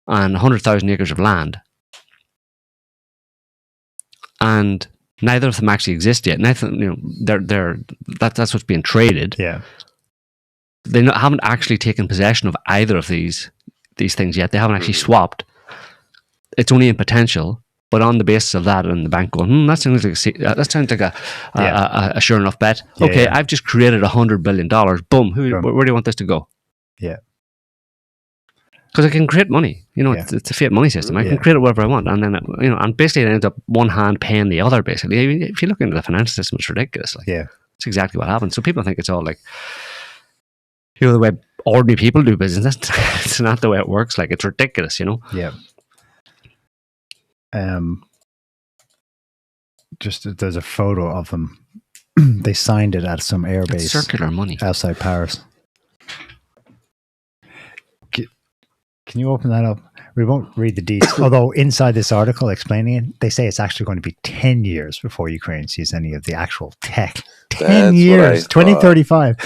and 100,000 acres of land, and neither of them actually exist yet. Neither, that's what's being traded. Yeah, they haven't actually taken possession of either of these things yet. They haven't actually swapped. It's only in potential. But on the basis of that, and the bank going, that sounds like a sure enough bet. Yeah, okay, yeah. I've just created $100 billion. Boom. Where do you want this to go? Yeah. Because I can create money. It's a fiat money system. I can create it wherever I want, and then and basically it ends up one hand paying the other. Basically, if you look into the financial system, it's ridiculous. It's exactly what happens. So people think it's all the way ordinary people do business. It's not the way it works. It's ridiculous. Yeah. Just there's a photo of them. They signed it at some airbase. It's circular money outside Paris. Can you open that up? We won't read the details. Although inside this article explaining it, they say it's actually going to be 10 years before Ukraine sees any of the actual tech. 10 years, 2035.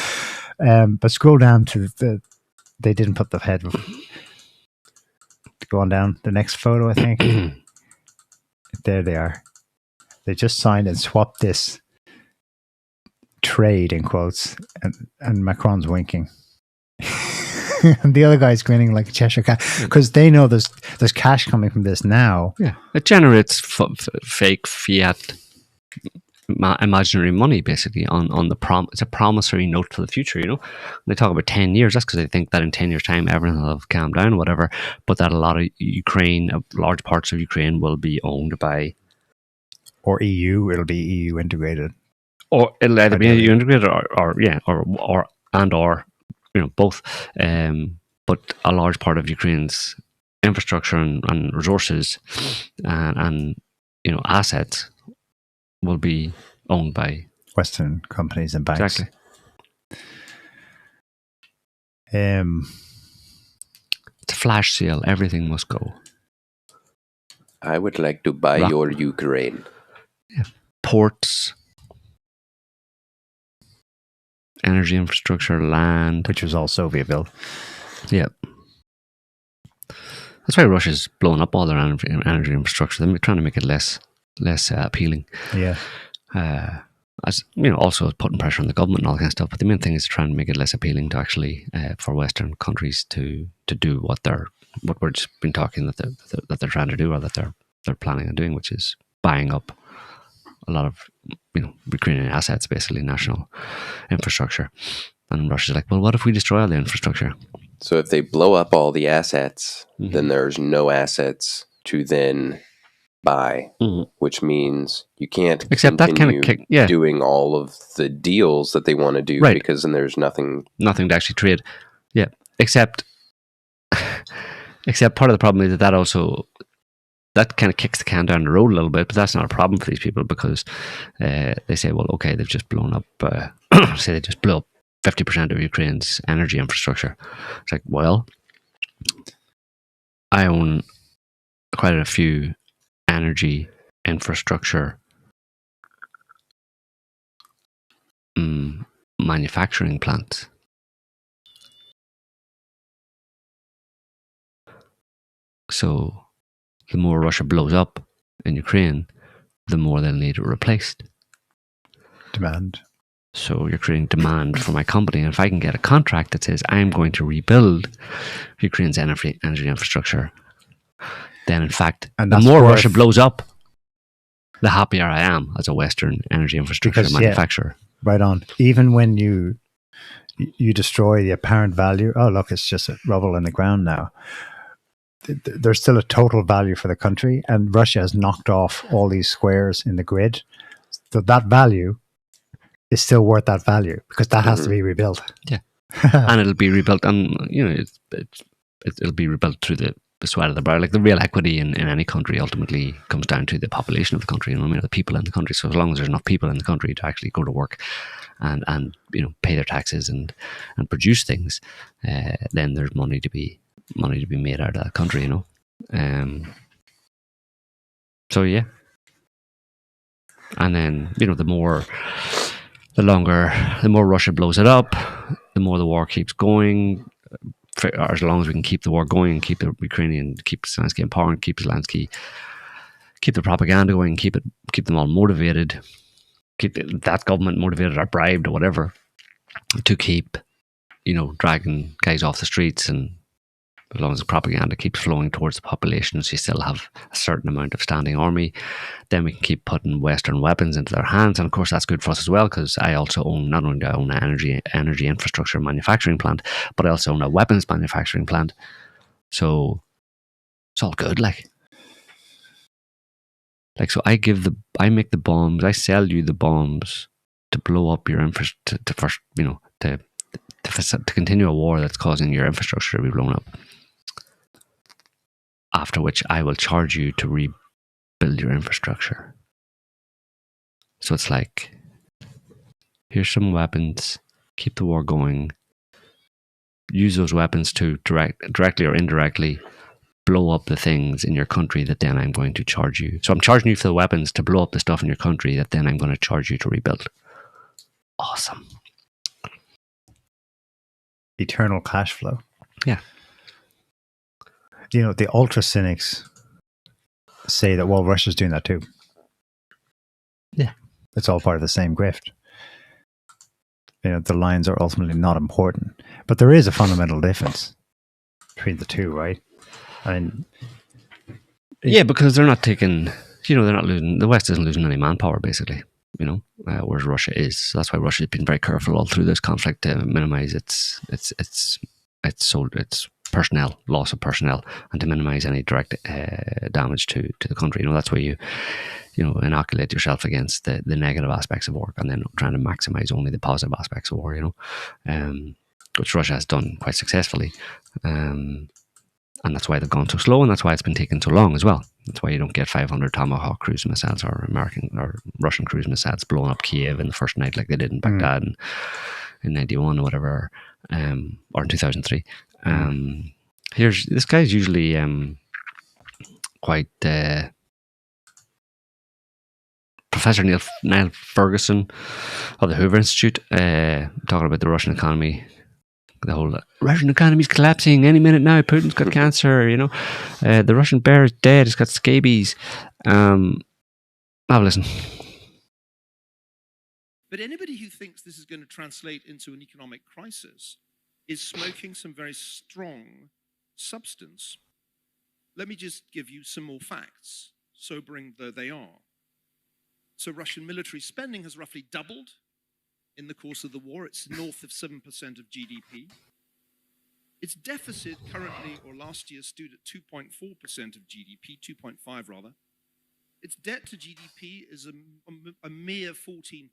But scroll down to they didn't put the head. Go on down the next photo, I think. There they are. They just signed and swapped this trade in quotes, and Macron's winking. And the other guy's grinning like a Cheshire cat because they know there's cash coming from this now. Yeah, it generates fake fiat imaginary money basically on the it's a promissory note for the future. They talk about 10 years. That's because they think that in 10 years time everything will have calmed down, whatever. But that a lot of large parts of Ukraine will be owned by or EU. It'll be EU integrated, or it'll either be EU integrated or both. But a large part of Ukraine's infrastructure and resources and assets will be owned by Western companies and banks. Exactly. It's a flash sale. Everything must go. I would like to buy your Ukraine. Yeah. Ports, energy infrastructure, land, which was all Soviet built. Yeah. That's why Russia's blowing up all their energy infrastructure. They're trying to make it less appealing. Yeah. As also putting pressure on the government and all that kind of stuff. But the main thing is to try and make it less appealing to actually for Western countries to do what we're just been talking that they're trying to do, or that they're planning on doing, which is buying up a lot of Ukrainian assets, basically national infrastructure. And Russia's like, well, what if we destroy all the infrastructure? So if they blow up all the assets, then there's no assets to then buy, which means you can't continue doing all of the deals that they want to do, because then there's nothing to actually trade. Yeah, except part of the problem is that kind of kicks the can down the road a little bit, but that's not a problem for these people, because they say, well, okay, they've just blown up, say they just blew up 50% of Ukraine's energy infrastructure. It's like, well, I own quite a few energy infrastructure manufacturing plants. So the more Russia blows up in Ukraine, the more they'll need it replaced. Demand. So you're creating demand for my company. And if I can get a contract that says I'm going to rebuild Ukraine's energy infrastructure, then in fact, the more Russia blows up, the happier I am as a Western energy infrastructure manufacturer. Right on. Even when you destroy the apparent value, oh, look, it's just a rubble in the ground now. There's still a total value for the country, and Russia has knocked off all these squares in the grid. So that value is still worth that value, because that has to be rebuilt. Yeah. And it'll be rebuilt, and it'll be rebuilt through the sweat of the brow. Like, the real equity in any country ultimately comes down to the population of the country, the people in the country. So as long as there's enough people in the country to actually go to work and pay their taxes and produce things, then there's money to be made out of that country, so yeah. And then the more Russia blows it up, the more the war keeps going. Or as long as we can keep the war going and keep the Zelensky in power and keep the propaganda going, keep them all motivated, keep that government motivated or bribed or whatever to keep dragging guys off the streets, and as long as the propaganda keeps flowing towards the population, so you still have a certain amount of standing army, then we can keep putting Western weapons into their hands. And of course, that's good for us as well, because I also own, not only do I own an energy infrastructure manufacturing plant, but I also own a weapons manufacturing plant. So it's all good, so I make the bombs, I sell you the bombs to blow up your infrastructure, to continue a war that's causing your infrastructure to be blown up. After which I will charge you to rebuild your infrastructure. So it's like, here's some weapons, keep the war going, use those weapons to directly or indirectly blow up the things in your country that then I'm going to charge you. So I'm charging you for the weapons to blow up the stuff in your country that then I'm going to charge you to rebuild. Awesome. Eternal cash flow. Yeah. The ultra cynics say that, well, Russia's doing that too. Yeah. It's all part of the same grift. The lines are ultimately not important. But there is a fundamental difference between the two, right? Yeah, because they're not taking, they're not losing, the West isn't losing any manpower, basically, whereas Russia is. So that's why Russia's been very careful all through this conflict to minimize its personnel, loss of personnel, and to minimize any direct damage to the country. That's where you inoculate yourself against the negative aspects of war, and then trying to maximize only the positive aspects of war, which Russia has done quite successfully. And that's why they've gone so slow, and that's why it's been taking so long as well. That's why you don't get 500 Tomahawk cruise missiles or American or Russian cruise missiles blowing up Kiev in the first night like they did in Baghdad in 91 or whatever, or in 2003. This guy's usually quite Professor Niall Ferguson of the Hoover Institute, talking about the Russian economy. The whole Russian economy is collapsing any minute now. Putin's got cancer, the Russian bear is dead. It's got scabies. Have a listen. But anybody who thinks this is going to translate into an economic crisis is smoking some very strong substance. Let me just give you some more facts, sobering though they are. So Russian military spending has roughly doubled in the course of the war. It's north of 7% of GDP. Its deficit currently, or last year, stood at 2.4% of GDP, 2.5 rather. Its debt to GDP is a mere 14%.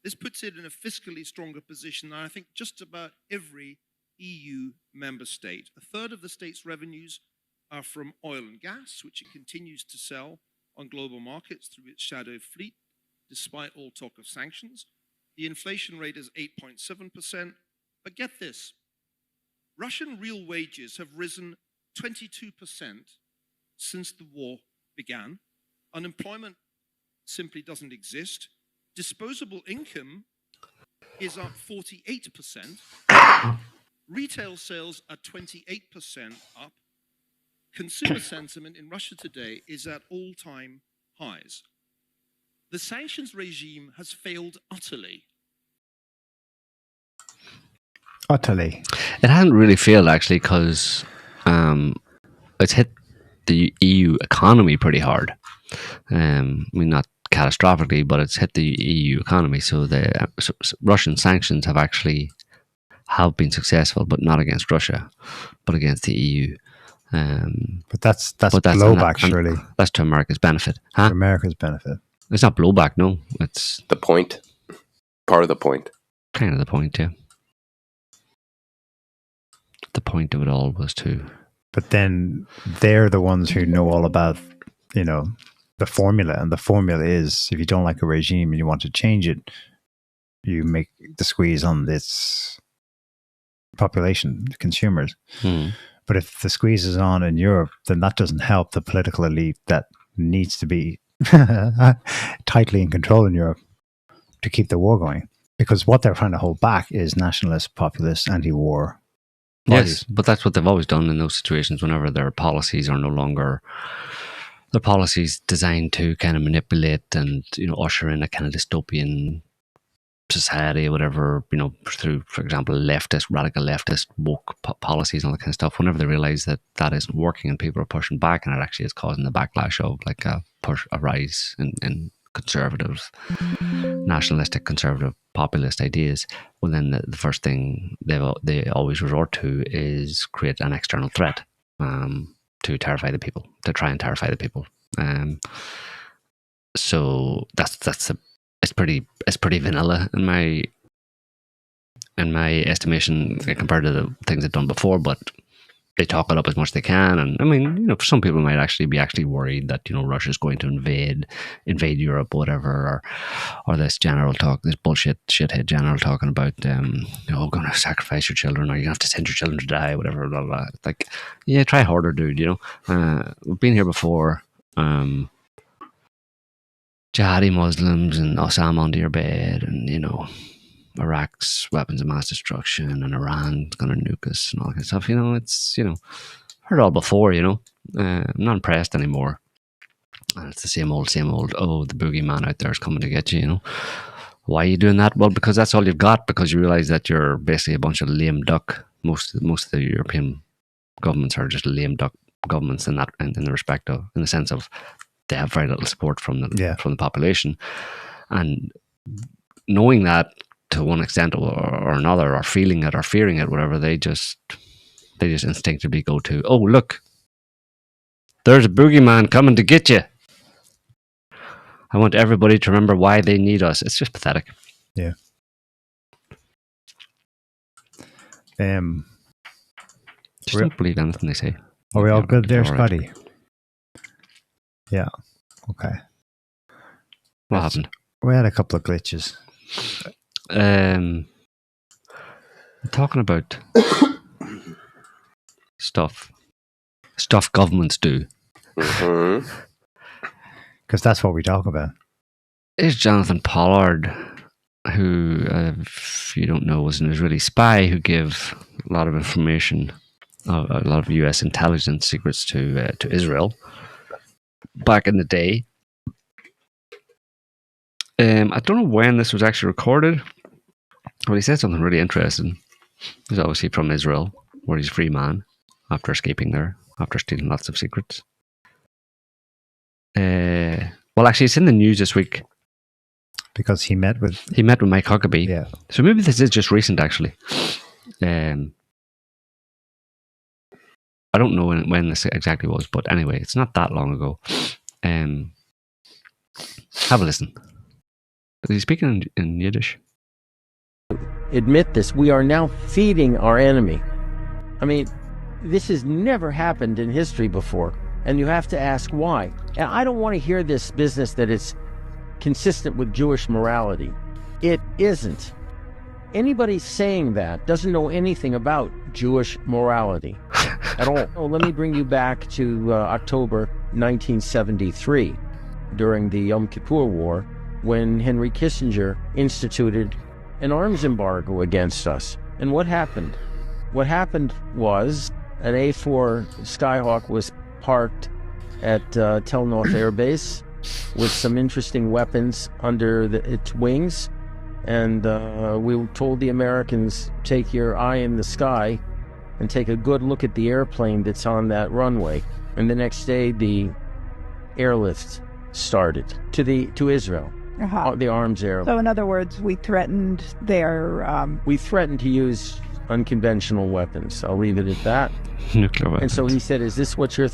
This puts it in a fiscally stronger position than I think just about every EU member state. A third of the state's revenues are from oil and gas, which it continues to sell on global markets through its shadow fleet, despite all talk of sanctions. The inflation rate is 8.7%. But get this, Russian real wages have risen 22% since the war began. Unemployment simply doesn't exist. Disposable income is up 48%. Retail sales are 28% up. Consumer sentiment in Russia today is at all-time highs. The sanctions regime has failed utterly. Utterly. It hasn't really failed, actually, because it's hit the EU economy pretty hard. I mean, not catastrophically, but it's hit the EU economy. So the Russian sanctions have been successful, but not against Russia, but against the EU. But that's blowback, surely. That's to America's benefit. Huh? To America's benefit. It's not blowback, no. It's the point. Part of the point. Kind of the point, yeah. The point of it all was to... But then they're the ones who know all about, the formula. And the formula is, if you don't like a regime and you want to change it, you make the squeeze on its population, the consumers. But if the squeeze is on in Europe, then that doesn't help the political elite that needs to be tightly in control in Europe to keep the war going. Because what they're trying to hold back is nationalist, populist, anti-war parties. Yes, but that's what they've always done in those situations whenever their policies are no longer... Their policies designed to kind of manipulate and, usher in a kind of dystopian society or whatever, through, for example, radical leftist woke policies and all that kind of stuff. Whenever they realize that that isn't working and people are pushing back, and it actually is causing the backlash of like a rise in conservative, nationalistic, conservative, populist ideas, well, then the first thing they always resort to is create an external threat to terrify the people, to try and terrify the people. So it's pretty vanilla in my estimation compared to the things they've done before, but they talk it up as much as they can. And I mean, some people might actually be worried that, Russia's going to invade Europe or whatever, or this general talk, this shithead general talking about, going to sacrifice your children, or you're going to have to send your children to die, whatever, blah, blah. It's like, yeah, try harder, dude, we've been here before. Jihadi Muslims and Osama under your bed, and, Iraq's weapons of mass destruction, and Iran's going to nuke us and all that kind of stuff. It's, heard it all before, I'm not impressed anymore. And it's the same old, oh, the boogeyman out there is coming to get you, Why are you doing that? Well, because that's all you've got, because you realize that you're basically a bunch of lame duck. Most of the European governments are just lame duck governments in the sense of they have very little support from the population. And knowing that, to one extent or another, or feeling it or fearing it, whatever, they just instinctively go to, oh, look, there's a boogeyman coming to get you. I want everybody to remember why they need us. It's just pathetic. Yeah. Just don't believe anything they say. Are we all good there, Scotty? Yeah. Okay. What happened? We had a couple of glitches. Talking about stuff governments do. Mm-hmm. Because that's what we talk about. Is Jonathan Pollard, who, if you don't know, was an Israeli spy who gave a lot of information, a lot of US intelligence secrets to Israel back in the day. I don't know when this was actually recorded, but he said something really interesting. He's obviously from Israel, where he's a free man after escaping there, after stealing lots of secrets. Well, actually, it's in the news this week. Because he met with Mike Huckabee. Yeah. So maybe this is just recent, actually. I don't know when this exactly was, but anyway, it's not that long ago. Have a listen. Is he speaking in Yiddish? Admit this. We are now feeding our enemy. I mean, this has never happened in history before. And you have to ask why. And I don't want to hear this business that it's consistent with Jewish morality. It isn't. Anybody saying that doesn't know anything about Jewish morality at all. Oh, let me bring you back to October 1973, during the Yom Kippur War, when Henry Kissinger instituted an arms embargo against us. And what happened? What happened was an A-4 Skyhawk was parked at Tel North Air Base with some interesting weapons under its wings. And we told the Americans, take your eye in the sky and take a good look at the airplane that's on that runway. And the next day, the airlift started to Israel, the arms air. So in other words, we threatened their... We threatened to use unconventional weapons. I'll leave it at that. Nuclear weapons. And so he said, is this what you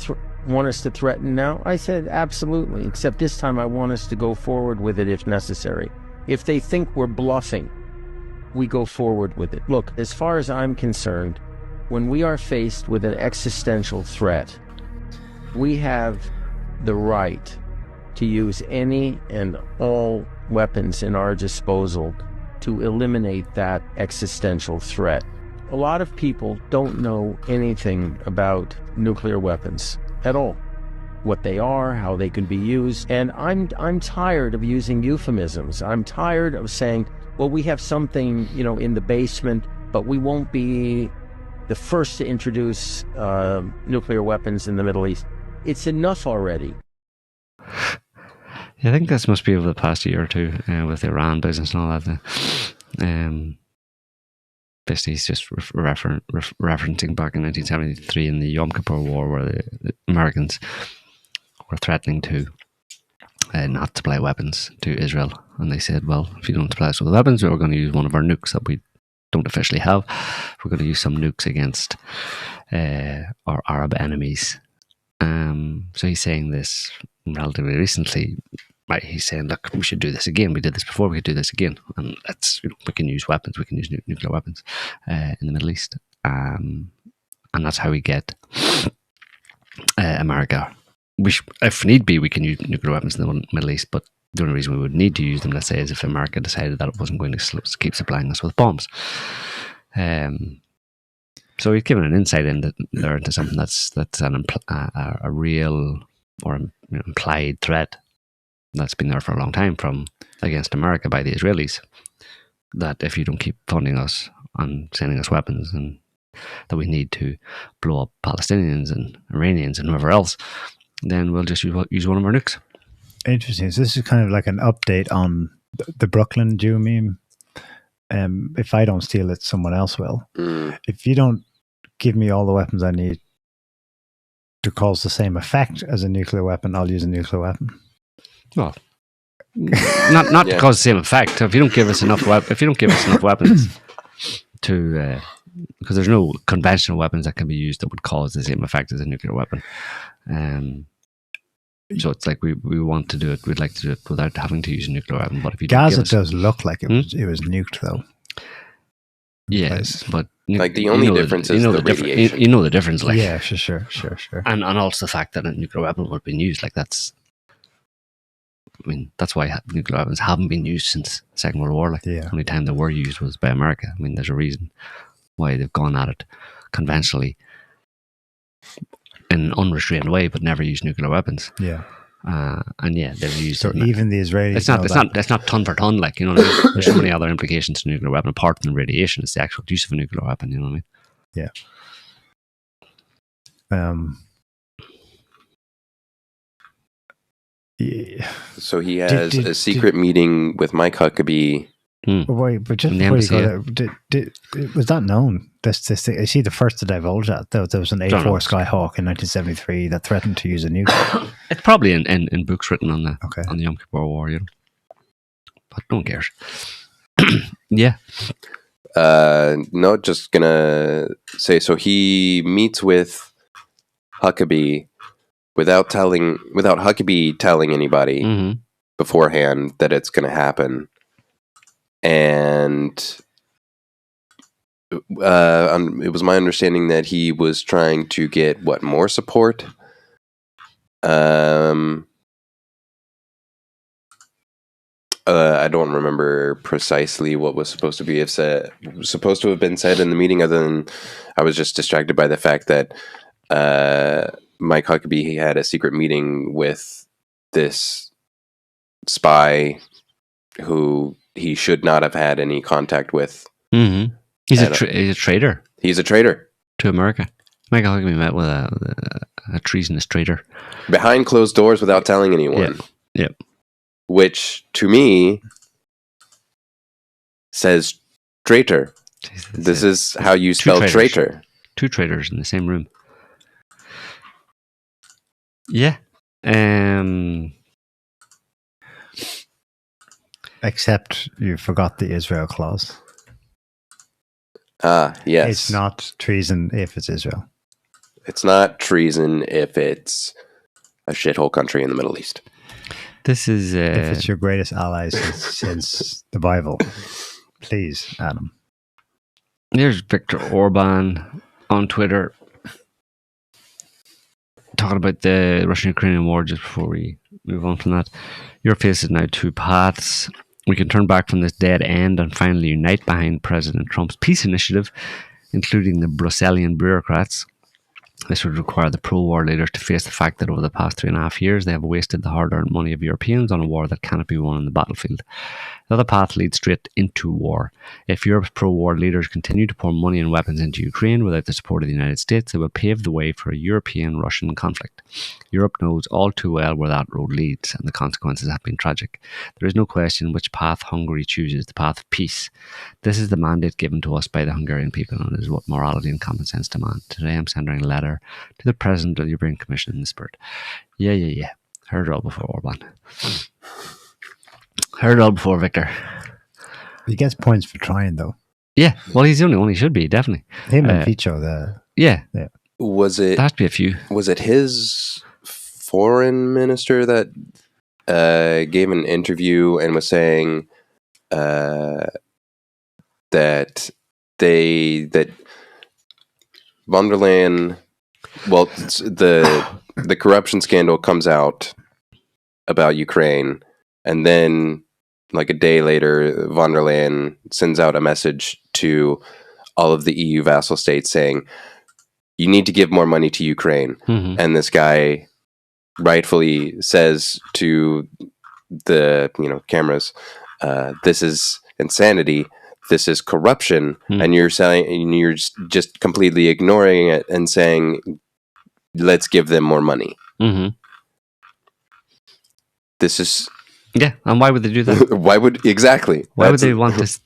want us to threaten now? I said, absolutely, except this time I want us to go forward with it if necessary. If they think we're bluffing, we go forward with it. Look, as far as I'm concerned, when we are faced with an existential threat, we have the right to use any and all weapons in our disposal to eliminate that existential threat. A lot of people don't know anything about nuclear weapons at all. What they are, how they can be used. And I'm tired of using euphemisms. I'm tired of saying, well, we have something, in the basement, but we won't be the first to introduce nuclear weapons in the Middle East. It's enough already. Yeah, I think this must be over the past year or two with the Iran business and all that. Basically, he's just referencing back in 1973 in the Yom Kippur War, where the Americans were threatening to not supply weapons to Israel. And they said, well, if you don't supply us with weapons, we're going to use one of our nukes that we don't officially have. We're going to use some nukes against our Arab enemies. So he's saying this relatively recently. Right, he's saying, look, we should do this again. We did this before, we could do this again. And we can use weapons, we can use nuclear weapons in the Middle East. And that's how we get America. If need be, we can use nuclear weapons in the Middle East, but the only reason we would need to use them, let's say, is if America decided that it wasn't going to keep supplying us with bombs. So he's given an insight into something that's a real or implied threat that's been there for a long time against America by the Israelis, that if you don't keep funding us and sending us weapons, and that we need to blow up Palestinians and Iranians and whoever else, then we'll just use one of our nukes. Interesting. So this is kind of like an update on the Brooklyn Jew meme. If I don't steal it, someone else will. If you don't give me all the weapons I need to cause the same effect as a nuclear weapon, I'll use a nuclear weapon. Well, not to cause the same effect. If you don't give us enough weapons to, because there's no conventional weapons that can be used that would cause the same effect as a nuclear weapon. So it's like we want to do it. We'd like to do it without having to use a nuclear weapon. But if you Gaza does look like it was nuked though. Yes, but like the only difference is the radiation. You know the difference, like yeah, sure. And also the fact that a nuclear weapon would have been used, like that's. I mean, that's why nuclear weapons haven't been used since the Second World War. Like the only time they were used was by America. I mean, there's a reason why they've gone at it conventionally in an unrestrained way, but never used nuclear weapons. Yeah. And yeah, they've used. So even the Israelis. It's not ton for ton. Like, you know what I mean? There's so many other implications to nuclear weapon apart from radiation. It's the actual use of a nuclear weapon. You know what I mean? Yeah. Yeah. So he has a secret meeting with Mike Huckabee But just In the before you embassy, go there, was that known? This is he the first to divulge that? There was an Don't know. A4 Skyhawk in 1973 that threatened to use a nuke. It's probably in books written on the Okay. on the Yom Kippur War, you know. But no one cares. Yeah. No, just gonna say, so he meets with Huckabee without Huckabee telling anybody Mm-hmm. beforehand that it's gonna happen. And it was my understanding that he was trying to get more support. I don't remember precisely what was supposed to have been said in the meeting, other than I was just distracted by the fact that Mike Huckabee had a secret meeting with this spy who he should not have had any contact with. Mm-hmm. He's a traitor. He's a traitor to America. Michael Huckabee met with a treasonous traitor behind closed doors without telling anyone. Yep. Which to me says traitor. This is how you spell traitor. Two traitors in the same room. Yeah. Except you forgot the Israel clause. Yes. It's not treason if it's Israel. It's not treason if it's a shithole country in the Middle East. This is... if it's your greatest ally since the Bible. Please, Adam. There's Viktor Orban on Twitter talking about the Russian-Ukrainian war just before we move on from that. Europe faces now two paths. We can turn back from this dead end and finally unite behind President Trump's peace initiative, including the Brusselian bureaucrats. This would require the pro-war leaders to face the fact that over the past 3.5 years they have wasted the hard-earned money of Europeans on a war that cannot be won on the battlefield. The other path leads straight into war. If Europe's pro-war leaders continue to pour money and weapons into Ukraine without the support of the United States, they will pave the way for a European-Russian conflict. Europe knows all too well where that road leads, and the consequences have been tragic. There is no question which path Hungary chooses, the path of peace. This is the mandate given to us by the Hungarian people, and it is what morality and common sense demand. Today I'm sending a letter to the President of the European Commission in the spirit. Yeah. Heard it all before, Orban. Heard it all before, Victor. He gets points for trying, though. Yeah, well, he's the only one. He should be, definitely. Him and Fico, yeah. Was it? There has to be a few. Was it his foreign minister that gave an interview and was saying that von der Leyen, well, the corruption scandal comes out about Ukraine, and then like a day later, von der Leyen sends out a message to all of the EU vassal states saying, you need to give more money to Ukraine. Mm-hmm. And this guy rightfully says to the cameras, this is insanity. This is corruption. Mm. And you're just completely ignoring it and saying, let's give them more money. Mm-hmm. This is... Yeah, and why would they do that? Why would they want this?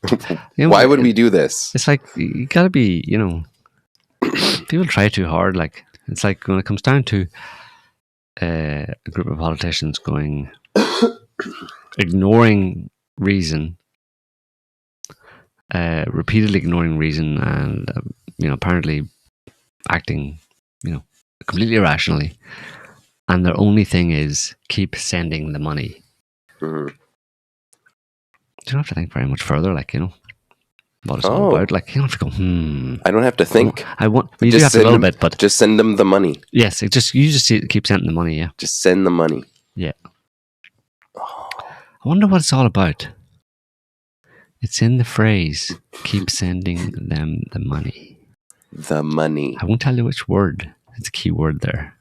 Why would we do this? It's like, you gotta be, people try too hard. Like, it's like when it comes down to a group of politicians ignoring reason, repeatedly ignoring reason, and apparently acting, completely irrationally, and their only thing is keep sending the money. Mm-hmm. You don't have to think very much further, what it's all about. Like, you don't have to go, I don't have to think. You do have to a little bit, but just send them the money. Yes, you just keep sending the money. Yeah, just send the money. Yeah. I wonder what it's all about. It's in the phrase, keep sending them the money. The money. I won't tell you which word. It's a key word there.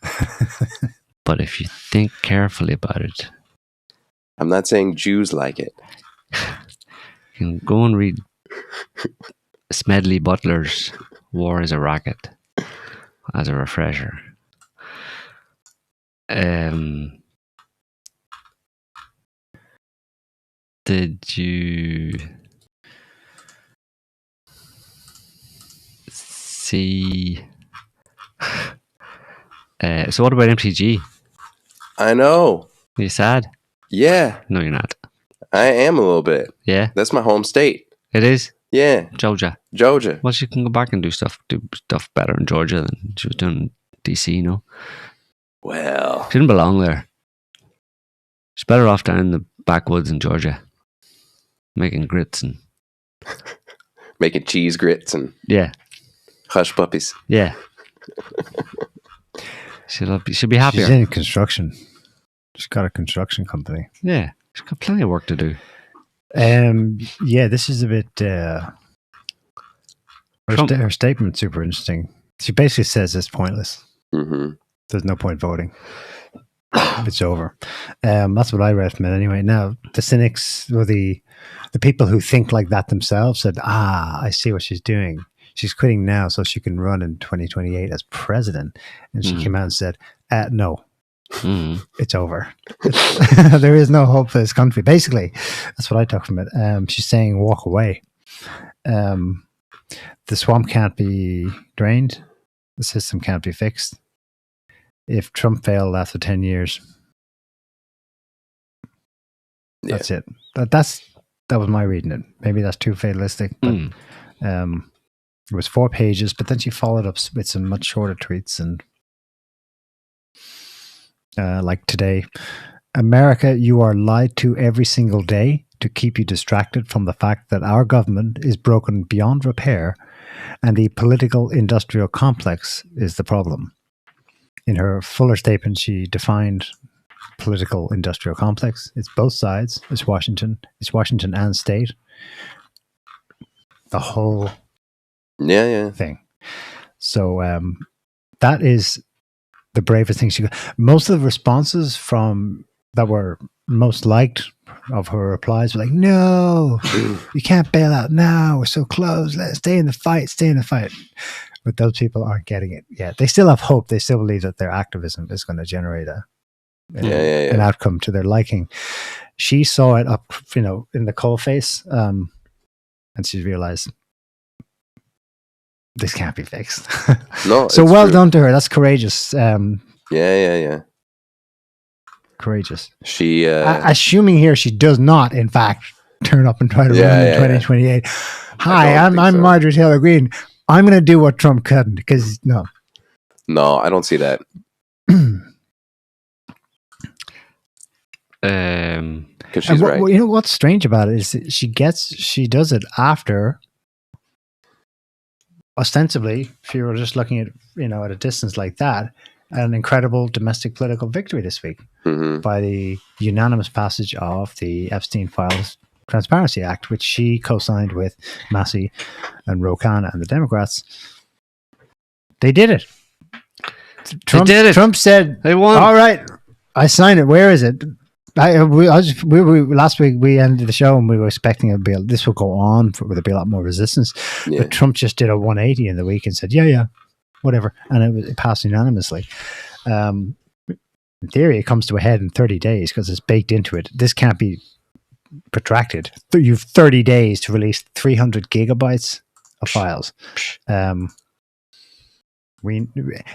But if you think carefully about it, I'm not saying Jews like it. You can go and read Smedley Butler's War is a Racket as a refresher. Did you... see. So what about MTG? I know. Are you sad? Yeah, No, you're not. I am a little bit. Yeah, That's my home state. it is. Yeah, Georgia. Georgia. Well, she can go back and do stuff better in Georgia than she was doing in DC, you know? Well, She didn't belong there. She's better off down in the backwoods in Georgia. Making grits and... making cheese grits and Yeah, hush puppies. yeah. She'll be happier. She's in construction. She's got a construction company. Yeah, she's got plenty of work to do. Yeah, this is a bit. Her statement's super interesting. She basically says it's pointless. Mm-hmm. There's no point voting. It's over. That's what I read from it anyway. Now, the cynics or the people who think like that themselves said, I see what she's doing. She's quitting now so she can run in 2028 as president. And she came out and said, no, it's over. There is no hope for this country. Basically, that's what I took from it. She's saying walk away. The swamp can't be drained. The system can't be fixed. If Trump failed after 10 years, that's it. That was my reading it. Maybe that's too fatalistic, but it was 4 pages, but then she followed up with some much shorter tweets and like today, America, you are lied to every single day to keep you distracted from the fact that our government is broken beyond repair and the political industrial complex is the problem. In her fuller statement, she defined political industrial complex. It's both sides. It's Washington and state. The whole thing. So that is the bravest thing she got. Most of the responses from that were most liked of her replies were like, no, you can't bail out now. We're so close. Let's stay in the fight. But those people aren't getting it yet. They still have hope. They still believe that their activism is going to generate an outcome to their liking. She saw it up, in the coalface, and she realized this can't be fixed. No, so well done to her. That's courageous. Courageous. She assuming here she does not, in fact, turn up and try to run in 2028. Hi, I'm Marjorie Taylor Greene. I'm going to do what Trump couldn't, because no, I don't see that. Because she's right. You know what's strange about it is that she does it after, ostensibly, if you were just looking at at a distance like that, an incredible domestic political victory this week by the unanimous passage of the Epstein Files Transparency Act, which she co-signed with Massie and Ro-Khanna and the Democrats. They did it. Trump did it. Trump said, "They won. All right, I signed it. Where is it?" Last week we ended the show and we were expecting this will go on. There'll be a lot more resistance, but Trump just did a 180 in the week and said, "Yeah, whatever," and it passed unanimously. In theory, it comes to a head in 30 days because it's baked into it. This can't be protracted. You've 30 days to release 300 gigabytes of files.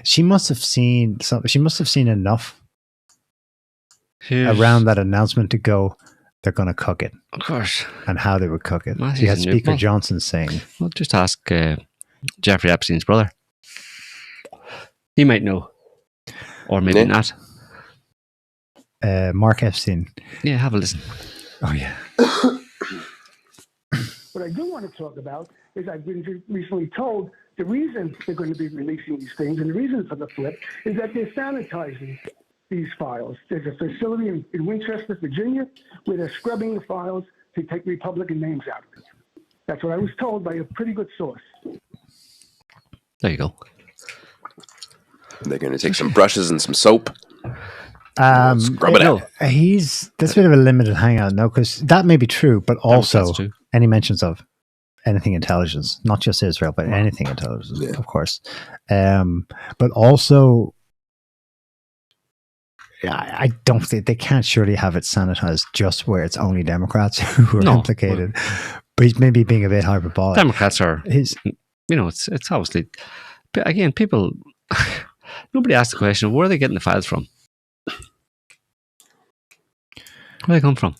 She must have seen enough around that announcement to go, they're going to cook it. Of course. And how they would cook it. Massie's You had Speaker Johnson saying. Well, just ask Jeffrey Epstein's brother. He might know. Or maybe not. Mark Epstein. Yeah, have a listen. Oh, yeah. What I do want to talk about is I've been recently told the reason they're going to be releasing these things and the reason for the flip is that they're sanitizing these files. There's a facility in Winchester, Virginia, where they're scrubbing the files to take Republican names out of it. That's what I was told by a pretty good source. There you go. They're going to take some brushes and some soap. Scrub it out. That's a bit of a limited hangout now, because that may be true, but also any mentions of anything intelligence, not just Israel, but anything intelligence, of course. But also, I don't think they can't surely have it sanitized just where it's only Democrats who are implicated. But he's maybe being a bit hyperbolic. Democrats are, it's obviously again, people, nobody asked the question, where are they getting the files from? Where do they come from?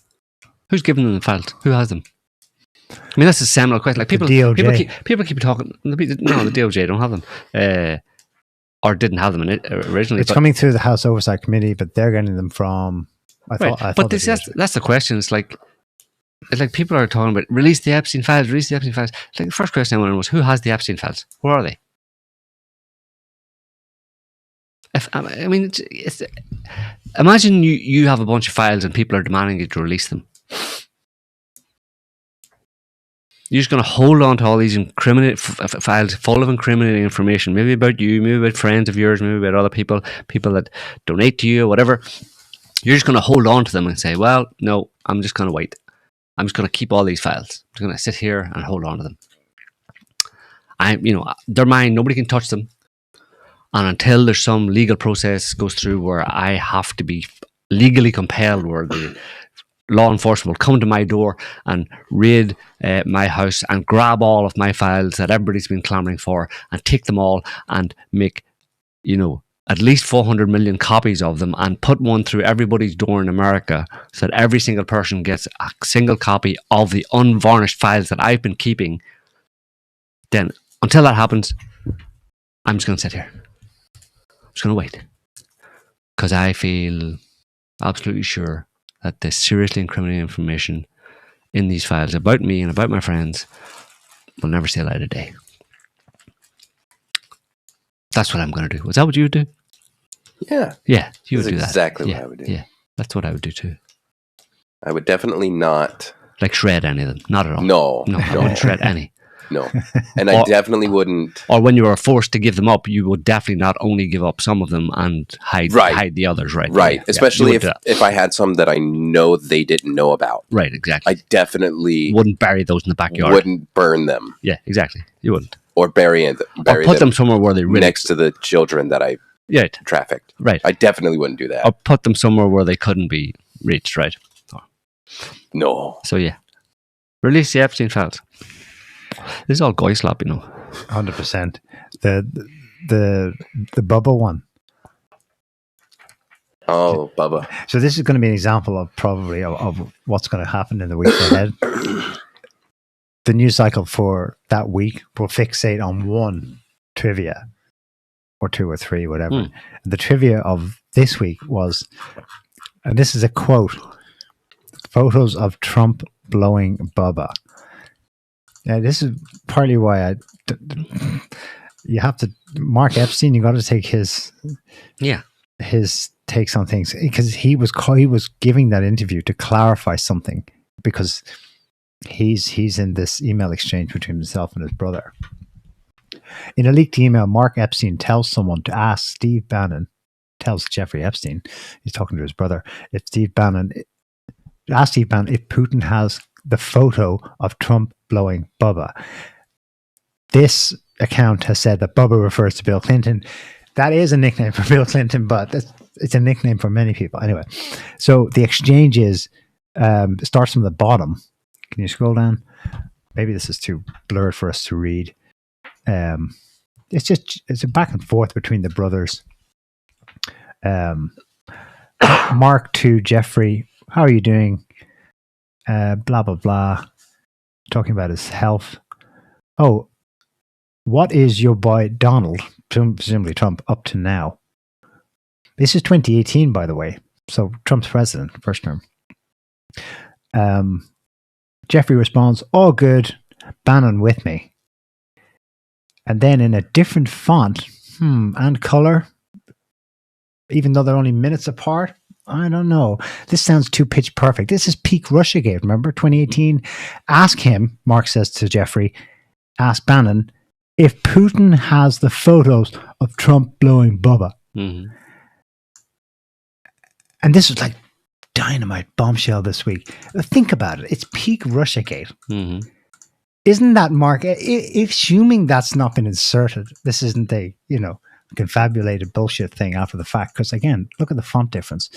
Who's giving them the files? Who has them? I mean, that's a seminal question. Like people keep talking. No, the DOJ don't have them, or didn't have them originally. It's coming through the House Oversight Committee, but they're getting them from. I thought that's the question. It's like people are talking about release the Epstein files. Like the first question I wanted was, who has the Epstein files? Where are they? Imagine you have a bunch of files and people are demanding you to release them. You're just going to hold on to all these files full of incriminating information, maybe about you, maybe about friends of yours, maybe about other people that donate to you or whatever. You're just going to hold on to them and say, well, no, I'm just going to wait. I'm just going to keep all these files. I'm just going to sit here and hold on to them. They're mine. Nobody can touch them. And until there's some legal process goes through where I have to be legally compelled, where the law enforcement will come to my door and raid my house and grab all of my files that everybody's been clamoring for and take them all and make, at least 400 million copies of them and put one through everybody's door in America so that every single person gets a single copy of the unvarnished files that I've been keeping. Then, until that happens, I'm just going to sit here. I'm just going to wait. Because I feel absolutely sure that the seriously incriminating information in these files about me and about my friends will never see the light of day. That's what I'm going to do. Is that what you would do? Yeah. Yeah, you would do that. Exactly what I would do. Yeah, that's what I would do too. I would definitely not... Like shred any of them. Not at all. No. I wouldn't shred any. No. And I definitely wouldn't... Or when you are forced to give them up, you would definitely not only give up some of them and hide the others, right? Right. Especially if I had some that I know they didn't know about. Right, exactly. I definitely... wouldn't bury those in the backyard. Wouldn't burn them. Yeah, exactly. You wouldn't. Or bury put them somewhere where they really... next to the children that I trafficked. Right. I definitely wouldn't do that. Or put them somewhere where they couldn't be reached, right? No. So, yeah. Release the Epstein files. This is all goy slop, 100%. The Bubba one. Oh, Bubba. So this is going to be an example of probably of what's going to happen in the weeks ahead. The news cycle for that week will fixate on one trivia or two or three, whatever. The trivia of this week was, and this is a quote, photos of Trump blowing Bubba. Yeah, this is partly why you have to, Mark Epstein, you got to take his takes on things, because he was giving that interview to clarify something, because he's in this email exchange between himself and his brother. In a leaked email, Mark Epstein tells someone to ask Steve Bannon, tells Jeffrey Epstein, he's talking to his brother, ask Steve Bannon if Putin has the photo of Trump blowing Bubba. This account has said that Bubba refers to Bill Clinton. That is a nickname for Bill Clinton, but it's a nickname for many people. Anyway, so the exchange starts from the bottom. Can you scroll down? Maybe this is too blurred for us to read. It's a back and forth between the brothers. Mark to Jeffrey, how are you doing? Blah, blah, blah. Talking about his health. Oh, what is your boy Donald, presumably Trump, up to now? This is 2018, by the way. So Trump's president, first term. Jeffrey responds, all good, Bannon with me. And then in a different font, and color, even though they're only minutes apart, I don't know. This sounds too pitch perfect. This is peak Russiagate, remember? 2018. Ask him, Mark says to Jeffrey, ask Bannon, if Putin has the photos of Trump blowing Bubba. Mm-hmm. And this was like dynamite bombshell this week. Think about it. It's peak Russiagate. Mm-hmm. Isn't that, Mark? Assuming that's not been inserted, this isn't a, confabulated bullshit thing after the fact. Because again, look at the font difference.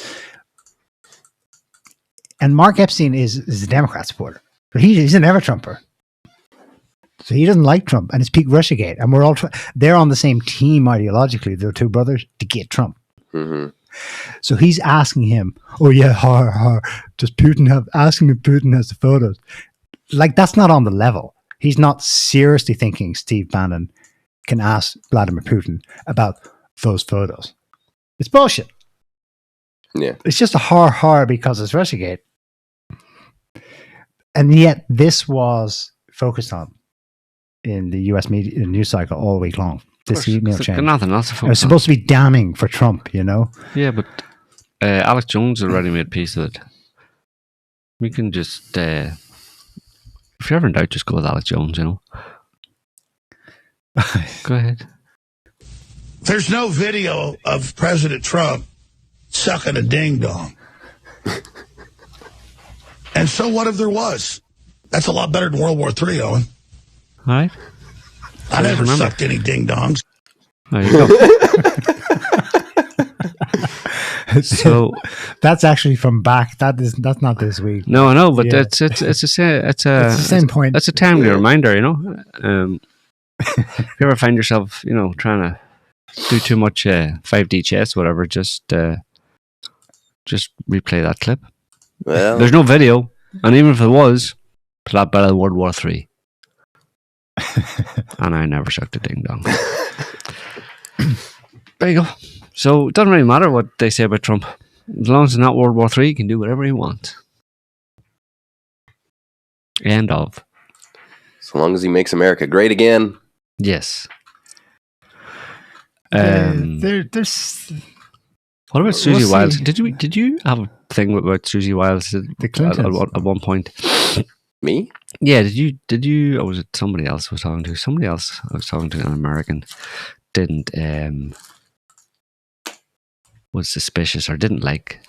And Mark Epstein is a Democrat supporter, but he's a never Trumper. So he doesn't like Trump, and it's peak Russiagate, and we're all they're on the same team ideologically. They're two brothers to get Trump. Mm-hmm. So he's asking him, "Oh yeah, does Putin have?" Asking if Putin has the photos. Like that's not on the level. He's not seriously thinking Steve Bannon can ask Vladimir Putin about those photos. It's bullshit. Yeah, it's just a horror because it's Russiagate, and yet this was focused on in the U.S. media news cycle all week long. This email chain. Nothing else to It was focus on. supposed to be damning for Trump, you know. Yeah, but Alex Jones already made peace with it. We can just, if you're ever in doubt, just go with Alex Jones, you know. Go ahead. There's no video of President Trump sucking a ding-dong. And so what if there was? That's a lot better than World War III, Owen. All right. I never sucked any ding-dongs. There you go. So that's actually from back. That's not this week. No, I know, but it's the same point. It's a timely reminder, you know. If you ever find yourself, you know, trying to do too much 5D chess, whatever, just replay that clip. Well, there's no video, and even if there was, it's a lot better than World War III. And I never sucked a ding dong. There you go. So it doesn't really matter what they say about Trump. As long as it's not World War III, he can do whatever he wants. End of. So long as he makes America great again. Yes. There's. What about Susie Wiles? Did you have a thing about Susie Wiles the Clintons at one point? Me? Yeah. Did you? Or was it somebody else I was talking to? Somebody else I was talking to, an American, didn't was suspicious or didn't like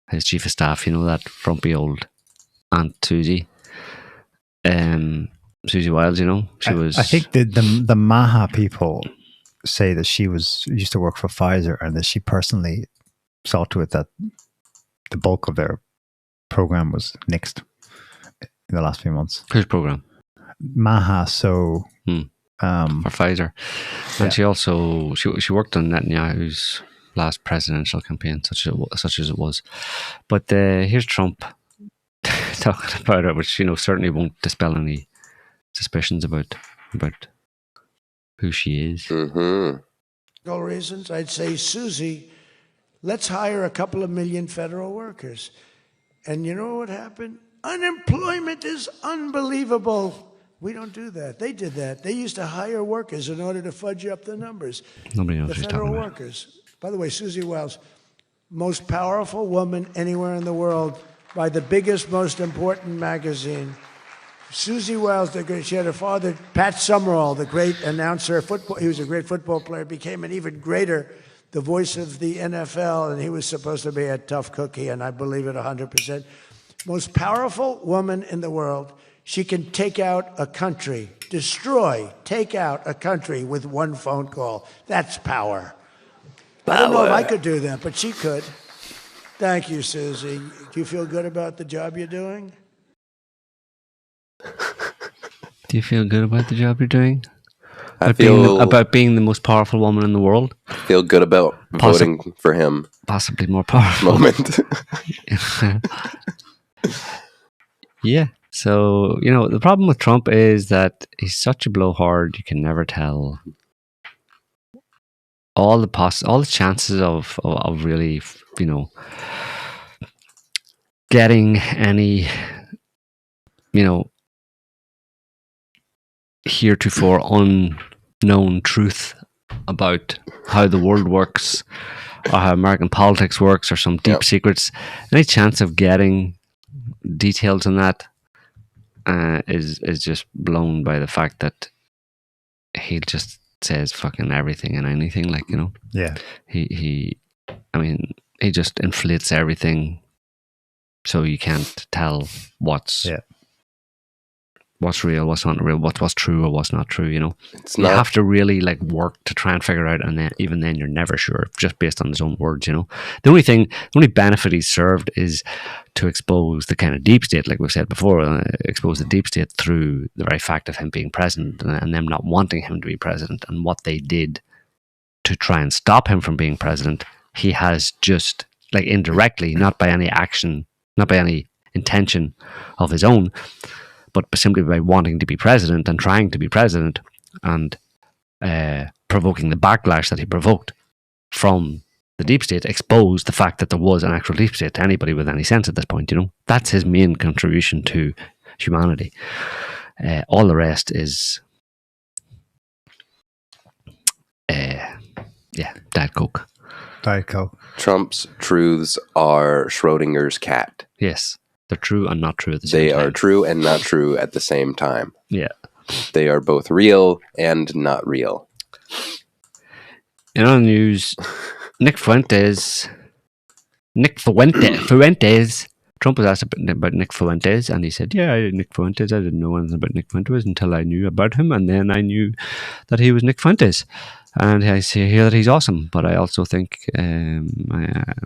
his chief of staff. You know, that frumpy old Aunt Susie. Susie Wiles. You know, she was. I think the MAGA people say that she used to work for Pfizer and that she personally saw to it that the bulk of their program was nixed in the last few months. Whose program? MAGA. So for Pfizer, and she also she worked on Netanyahu's last presidential campaign, such as it was. But here's Trump talking about it, which, you know, certainly won't dispel any suspicions about who she is. Mm-hmm. Reasons, I'd say, Susie, let's hire a couple of million federal workers. And you know what happened? Unemployment is unbelievable. We don't do that. They did that. They used to hire workers in order to fudge up the numbers. Nobody knows the who's federal talking about. workers. By the way, Susie Wiles, most powerful woman anywhere in the world by the biggest, most important magazine. Susie Wiles, she had a father, Pat Summerall, the great announcer, he was a great football player, became an even greater, the voice of the NFL, and he was supposed to be a tough cookie, and I believe it 100%. Most powerful woman in the world. She can take out a country, take out a country with one phone call. That's power. I don't know if I could do that, but she could. Thank you, Susie. Do you feel good about the job you're doing? Do you feel good about the job you're doing? About being the most powerful woman in the world? Feel good about voting for him. Possibly more powerful. Moment. Yeah. So, you know, the problem with Trump is that he's such a blowhard, you can never tell all the chances of really, you know, getting any, you know, heretofore unknown truth about how the world works or how American politics works or some deep secrets. Any chance of getting details on that is just blown by the fact that he just says fucking everything and anything, like, you know. Yeah. He just inflates everything so you can't tell what's what's real, what's not real, what's true or what's not true. You know, It's you not. have to really like work to try and figure out, and then even then you're never sure, just based on his own words. You know, the only benefit he's served is to expose the kind of deep state, like we've said before, expose the deep state through the very fact of him being president and them not wanting him to be president, and what they did to try and stop him from being president. He has just like indirectly, not by any action, not by any intention of his own, but simply by wanting to be president and trying to be president and provoking the backlash that he provoked from the deep state, exposed the fact that there was an actual deep state to anybody with any sense at this point. You know, that's his main contribution to humanity. All the rest is, Diet Coke. Diet Coke. Trump's truths are Schrodinger's cat. Yes, they're true and not true at the same They time. are true and not true at the same time. Yeah. They are both real and not real. In other news, Nick Fuentes. Trump was asked about Nick Fuentes, and he said, "Yeah, Nick Fuentes. I didn't know anything about Nick Fuentes until I knew about him, and then I knew that he was Nick Fuentes. And I hear that he's awesome, but I also think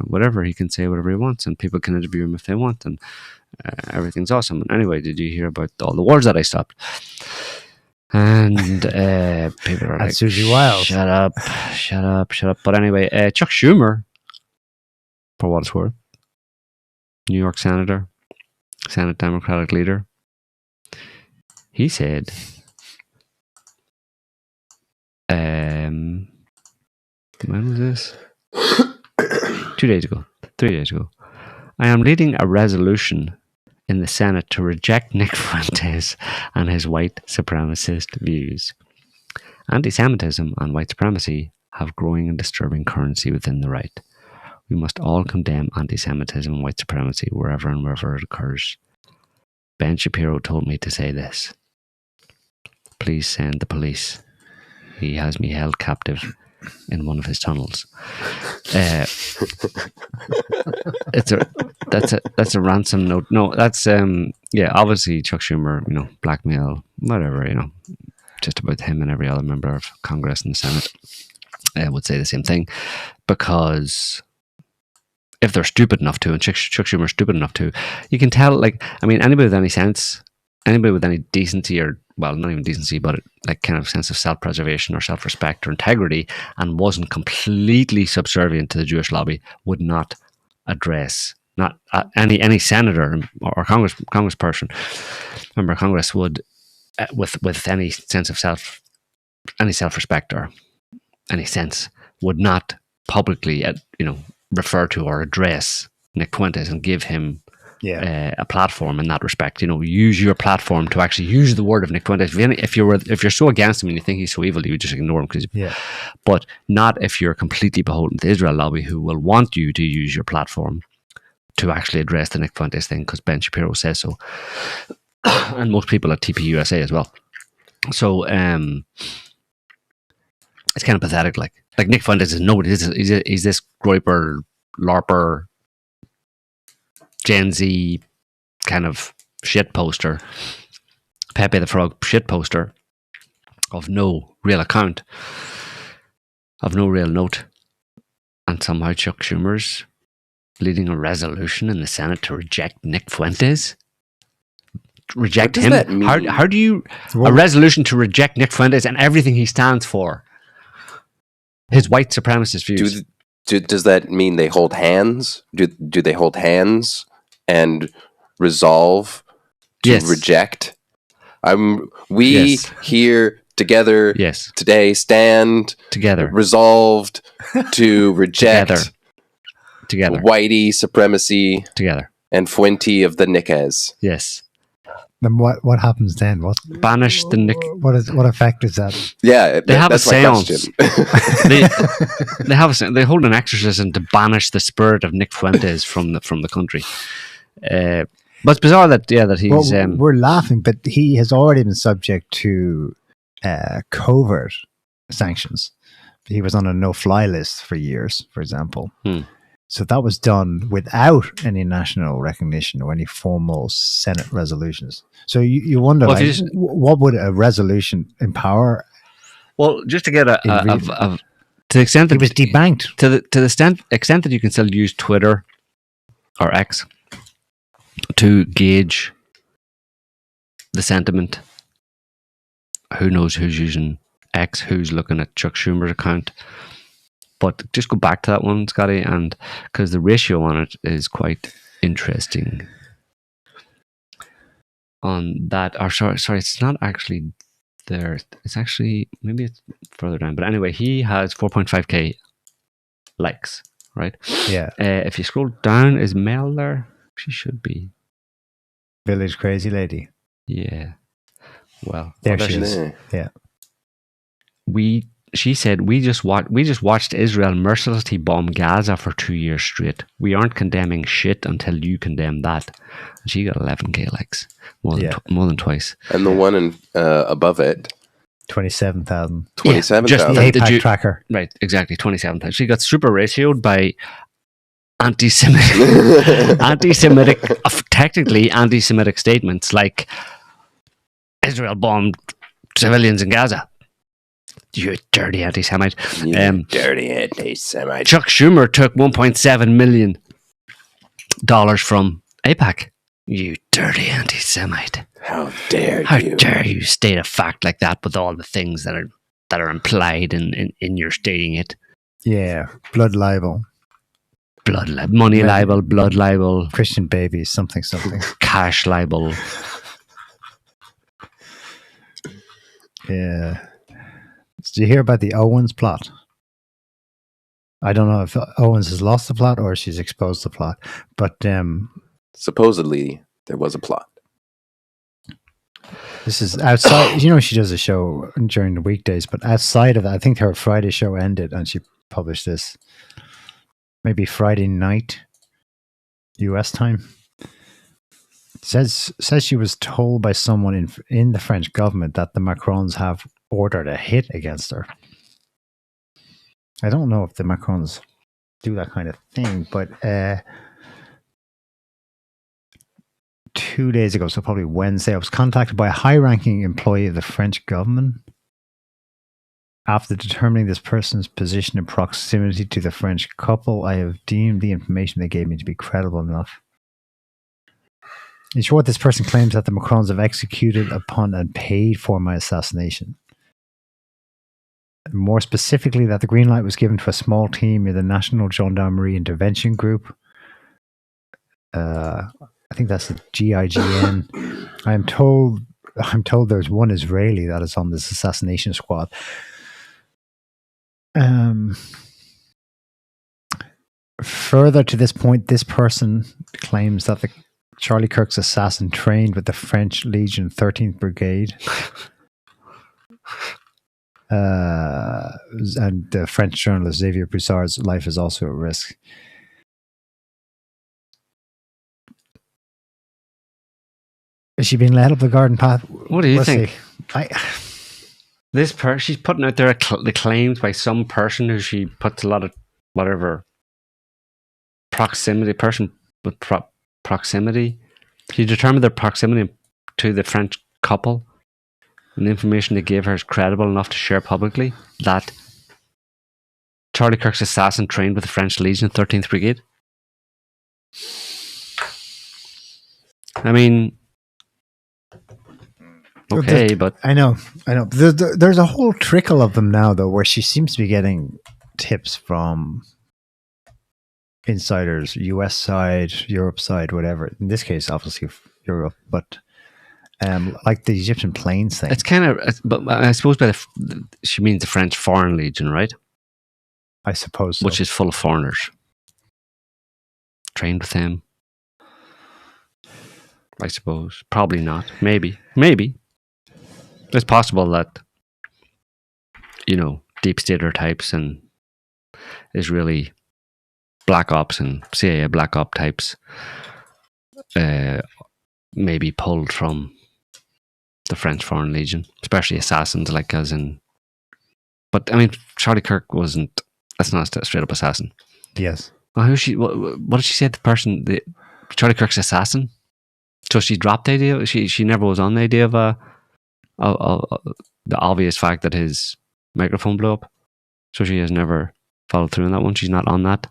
whatever, he can say whatever he wants, and people can interview him if they want, and everything's awesome. And anyway, did you hear about all the wars that I stopped?" And people are like, Susie Wiles. shut up. But anyway, Chuck Schumer, for what it's worth, New York senator, Senate Democratic leader, he said, when was this? 3 days ago. "I am leading a resolution in the Senate to reject Nick Fuentes and his white supremacist views. Anti-Semitism and white supremacy have growing and disturbing currency within the right. We must all condemn anti-Semitism and white supremacy wherever it occurs. Ben Shapiro told me to say this. Please send the police. He has me held captive in one of his tunnels." That's a ransom note. No, that's obviously Chuck Schumer, blackmail, whatever, just about him and every other member of Congress and the Senate would say the same thing, because if they're stupid enough to, and Chuck Schumer's stupid enough to, you can tell, anybody with any sense, anybody with any decency, or, well, not even decency, but kind of sense of self-preservation or self-respect or integrity, and wasn't completely subservient to the Jewish lobby, would not address, not any senator or congressperson, member of Congress would, with any sense of self-respect or any sense, would not publicly, refer to or address Nick Fuentes and give him a platform in that respect. Use your platform to actually use the word of Nick Fuentes. If you're so against him and you think he's so evil, you would just ignore him. But not if you're completely beholden to the Israel lobby, who will want you to use your platform to actually address the Nick Fuentes thing, because Ben Shapiro says so, and most people at TPUSA as well. So it's kind of pathetic. Like Nick Fuentes is nobody. He's this groiper, LARPer, Gen Z kind of shit poster, Pepe the Frog shit poster, of no real account, of no real note, and somehow Chuck Schumer's leading a resolution in the Senate to reject Nick Fuentes. Reject him? That mean? How do you a resolution to reject Nick Fuentes and everything he stands for? His white supremacist views. Does that mean they hold hands? Do they hold hands and resolve to reject? We here together today stand together, resolved to reject together whitey supremacy together and Fuente of the Nickes. Yes. Then what happens then? What banish the Nick? What effect is that? Yeah, they have that's a seance. They hold an exorcism to banish the spirit of Nick Fuentes from the country. But it's bizarre that he's. Well, we're laughing, but he has already been subject to covert sanctions. He was on a no-fly list for years, for example. So that was done without any national recognition or any formal Senate resolutions. So you wonder, Well, what would a resolution empower? Well, just to get to the extent that it was debanked, to the extent that you can still use Twitter or X to gauge the sentiment. Who knows who's using X, who's looking at Chuck Schumer's account. But just go back to that one, Scotty, and because the ratio on it is quite interesting. On that, or sorry, it's not actually there. It's actually, maybe it's further down. But anyway, he has 4.5k likes, right? Yeah. If you scroll down, is Mel there? She should be. Village Crazy Lady. Yeah. Well, there she is. Yeah. She said, we just watched Israel mercilessly bomb Gaza for 2 years straight. We aren't condemning shit until you condemn that. And she got 11k likes, more than twice. And the one above it, 27,000. 27,000. Just the APAC tracker. Right, exactly, 27,000. She got super ratioed by anti-Semitic, technically anti-Semitic statements like Israel bombed civilians in Gaza. You dirty anti-Semite. Dirty anti-Semite. Chuck Schumer took $1.7 million from AIPAC. You dirty anti-Semite. How dare you? How dare you state a fact like that with all the things that are implied in your stating it. Yeah. Blood libel. Money libel, blood libel. Christian babies, something. Cash libel. Yeah. Did you hear about the Owens plot? I don't know if Owens has lost the plot or she's exposed the plot, but supposedly there was a plot. This is outside. She does a show during the weekdays, but outside of that, I think her Friday show ended and she published this maybe Friday night, US time. Says she was told by someone in the French government that the Macrons have ordered a hit against her. I don't know if the Macrons do that kind of thing, but 2 days ago, so probably Wednesday, I was contacted by a high-ranking employee of the French government. After determining this person's position in proximity to the French couple, I have deemed the information they gave me to be credible enough. In short, this person claims that the Macrons have executed upon and paid for my assassination. More specifically, that the green light was given to a small team in the National Gendarmerie Intervention Group. I think that's the GIGN. I'm told there's one Israeli that is on this assassination squad. Further to this point, this person claims that the Charlie Kirk's assassin trained with the French Legion 13th Brigade. And the French journalist Xavier Broussard's life is also at risk. Is she being led up the garden path? What do you think? She's putting out there the claims by some person who she puts a lot of whatever proximity with proximity. She determined their proximity to the French couple, and the information they gave her is credible enough to share publicly that Charlie Kirk's assassin trained with the French Legion 13th Brigade. I mean, okay, but I know. There's a whole trickle of them now, though, where she seems to be getting tips from insiders, US side, Europe side, whatever. In this case, obviously Europe, but like the Egyptian planes thing. It's kind of, but I suppose she means the French Foreign Legion, right? I suppose so. Which is full of foreigners. Trained with them. I suppose. Probably not. Maybe. It's possible that, deep stater types and Israeli black ops and CIA black op types may be pulled from the French Foreign Legion, especially assassins but I mean, Charlie Kirk that's not a straight up assassin. Yes. Well, what did she say? The person, Charlie Kirk's assassin. So she dropped the idea. She never was on the idea of the obvious fact that his microphone blew up. So she has never followed through on that one. She's not on that.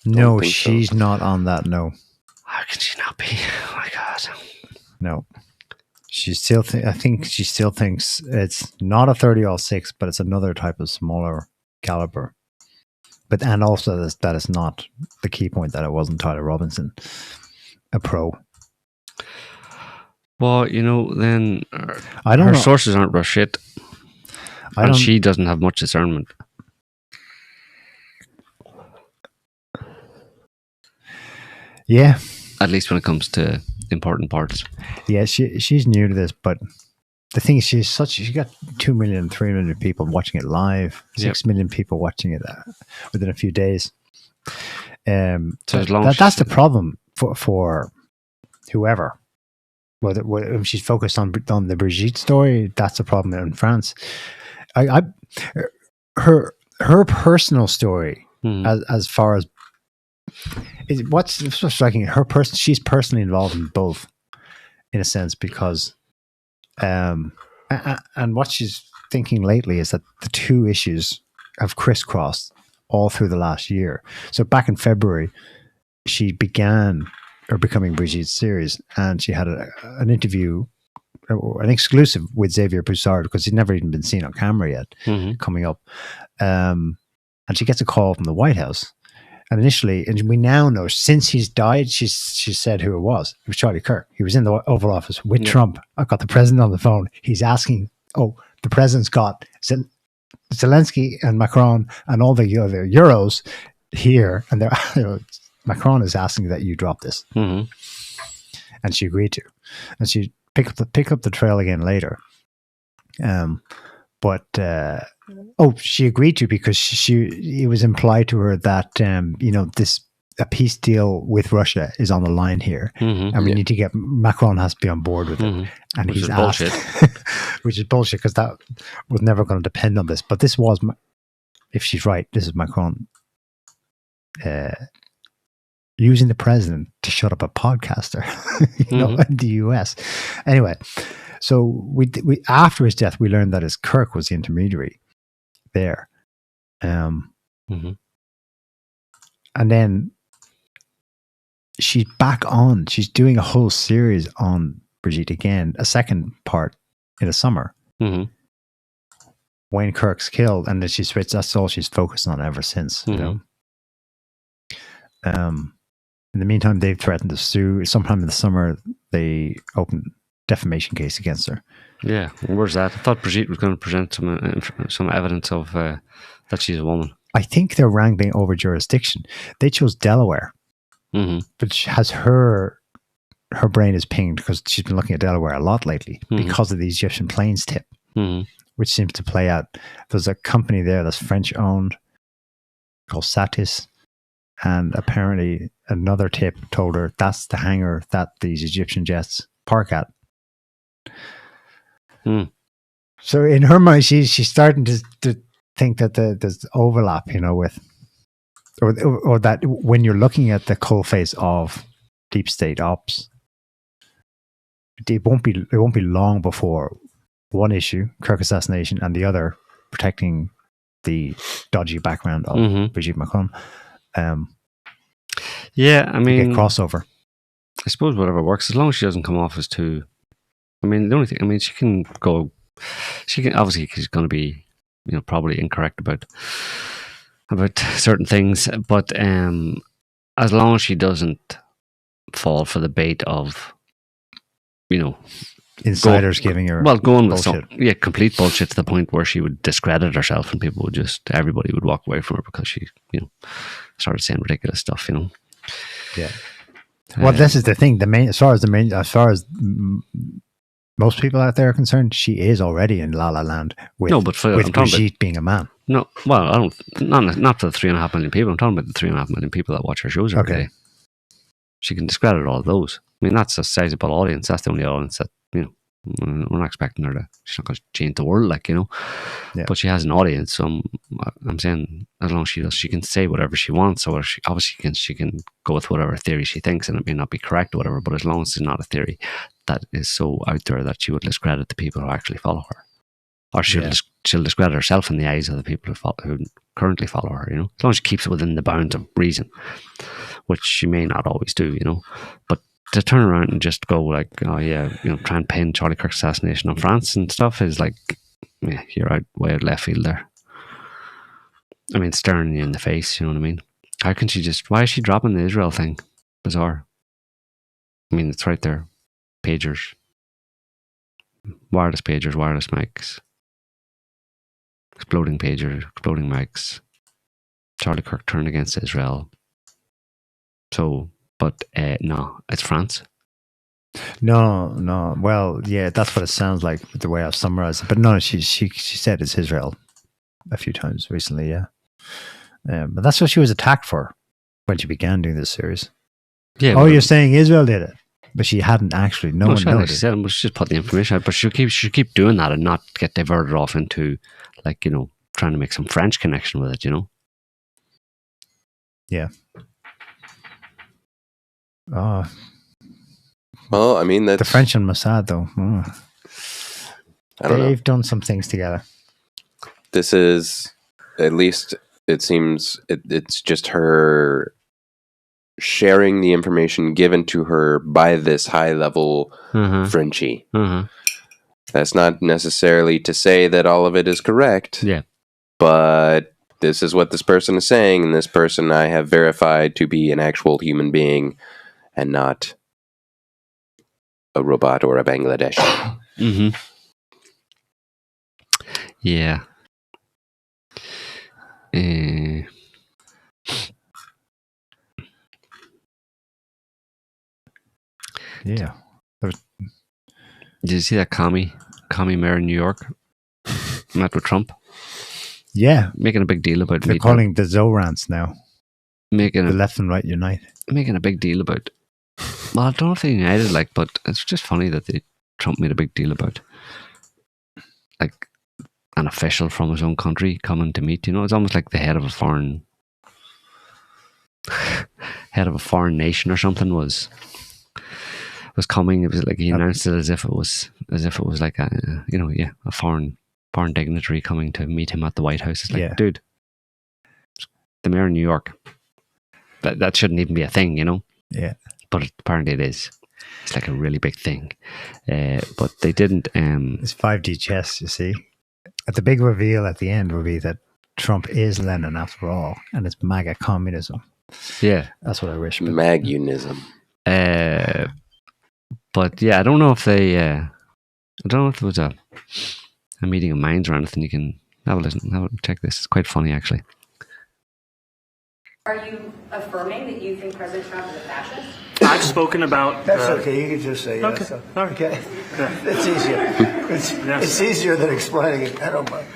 No, she's not on that. No. How can she not be? Oh my god. No. She still I think she still thinks it's not a 30-06, but it's another type of smaller caliber. But and also that is not the key point that it wasn't Tyler Robinson, a pro. Well, then I don't her know. sources aren't worth shit. And she doesn't have much discernment. Yeah. At least when it comes to important parts. Yeah, she's new to this, but the thing is, she got 2 million, 3 million people watching it live, 6 million people watching it within a few days. So as long that's the problem for whoever. Whether if she's focused on the Brigitte story, that's a problem in France. Her personal story, as far as what's striking, she's personally involved in both, in a sense, because and what she's thinking lately is that the two issues have crisscrossed all through the last year. So back in February, she began Becoming Brigitte series, and she had an interview, an exclusive with Xavier Broussard, because he'd never even been seen on camera yet, coming up. And she gets a call from the White House. And initially, and we now know, since he's died, she said who it was. It was Charlie Kirk. He was in the Oval Office with Trump. I've got the president on the phone. He's asking, the president's got Zelensky and Macron and all the other Euros here. And Macron is asking that you drop this. And she agreed to. And she pick up the trail again later. But she agreed to, because it was implied to her that a peace deal with Russia is on the line here, and we need to get Macron has to be on board with it, and which he's is asked, bullshit. which is bullshit, because that was never going to depend on this. But this was, if she's right, this is Macron using the president to shut up a podcaster, in the US. Anyway. So we after his death, we learned that Kirk was the intermediary there, and then she's back on. She's doing a whole series on Brigitte again, a second part in the summer. When Kirk's killed, and then she switched. That's all she's focused on ever since. In the meantime, they've threatened to sue. Sometime in the summer, they opened defamation case against her. Yeah, where's that? I thought Brigitte was going to present some evidence of that she's a woman. I think they're wrangling over jurisdiction. They chose Delaware, but she has her brain is pinged because she's been looking at Delaware a lot lately because of the Egyptian planes tip, which seems to play out. There's a company there that's French owned called Satis, and apparently another tip told her that's the hangar that these Egyptian jets park at. So in her mind, she's starting to think that there's overlap, with, or that when you're looking at the coalface of deep state ops, it won't be long before one issue, Kirk assassination, and the other, protecting the dodgy background of Brigitte Macron. Yeah, I mean, get crossover. I suppose whatever works, as long as she doesn't come off as too. I mean, the only thing, she can obviously, she's going to be, probably incorrect about certain things, but as long as she doesn't fall for the bait of, insiders giving her going bullshit. With complete bullshit, to the point where she would discredit herself, and everybody would walk away from her because she, started saying ridiculous stuff, Yeah. Well, this is the thing. As far as most people out there are concerned, she is already in La La Land with Brigitte being a man. No, well, I don't. Not for the 3.5 million people. I'm talking about the 3.5 million people that watch her shows every day. She can discredit all of those. I mean, that's a sizable audience. That's the only audience that We're not expecting her to. She's not going to change the world, like, you know. Yeah. But she has an audience, so I'm saying as long as she does, she can say whatever she wants. Or she can go with whatever theory she thinks, and it may not be correct or whatever. But as long as it's not a theory that is so out there that she would discredit the people who actually follow her, or she'll discredit herself in the eyes of the people who currently follow her. You know, as long as she keeps it within the bounds of reason, which she may not always do. You know, but to turn around and just go like, oh yeah, you know, try and pin Charlie Kirk's assassination on France and stuff is like, yeah, you're way out left field there. I mean, staring you in the face, you know what I mean? How can she why is she dropping the Israel thing? Bizarre. I mean, it's right there. Pagers. Wireless pagers, wireless mics. Exploding pagers, exploding mics. Charlie Kirk turned against Israel. So, but no, it's France. No. Well, yeah, that's what it sounds like with the way I've summarized it. But no, she said it's Israel a few times recently, yeah. But that's what she was attacked for when she began doing this series. Yeah. Oh, you're saying Israel did it, but she hadn't actually. No one knows. She said, she just put the information out, but she'll keep doing that and not get diverted off into, like, you know, trying to make some French connection with it, you know. Yeah. Oh. Well, I mean, that's the French and Mossad, though. They've done some things together. This is, at least it seems, it's just her sharing the information given to her by this high-level Frenchie. That's not necessarily to say that all of it is correct. Yeah. But this is what this person is saying, and this person I have verified to be an actual human being and not a robot or a Bangladeshi. Yeah. Yeah. Did you see that commie mayor in New York met with Trump? Yeah. Making a big deal about They're calling the Zorants now. The left and right unite. Making a big deal about, well, I don't know if they united, like, but it's just funny that Trump made a big deal about, like, an official from his own country coming to meet. You know, it's almost like the head of a foreign nation or something was coming. It was like he announced it as if it was like a, you know, a foreign dignitary coming to meet him at the White House. It's like, dude, the mayor of New York. That shouldn't even be a thing, you know. Yeah. But apparently it is. It's like a really big thing. But they didn't. It's 5D chess, you see. The big reveal at the end will be that Trump is Lenin after all, and it's MAGA communism. Yeah. That's what I wish. Magunism. But yeah, I don't know if they. I don't know if there was a meeting of minds or anything. You can have a listen. Check this. It's quite funny, actually. Are you affirming that you think President Trump is a fascist? I've spoken about... That's okay. You can just say yes. Okay. All right. Okay. It's easier. It's easier than explaining it. I don't mind.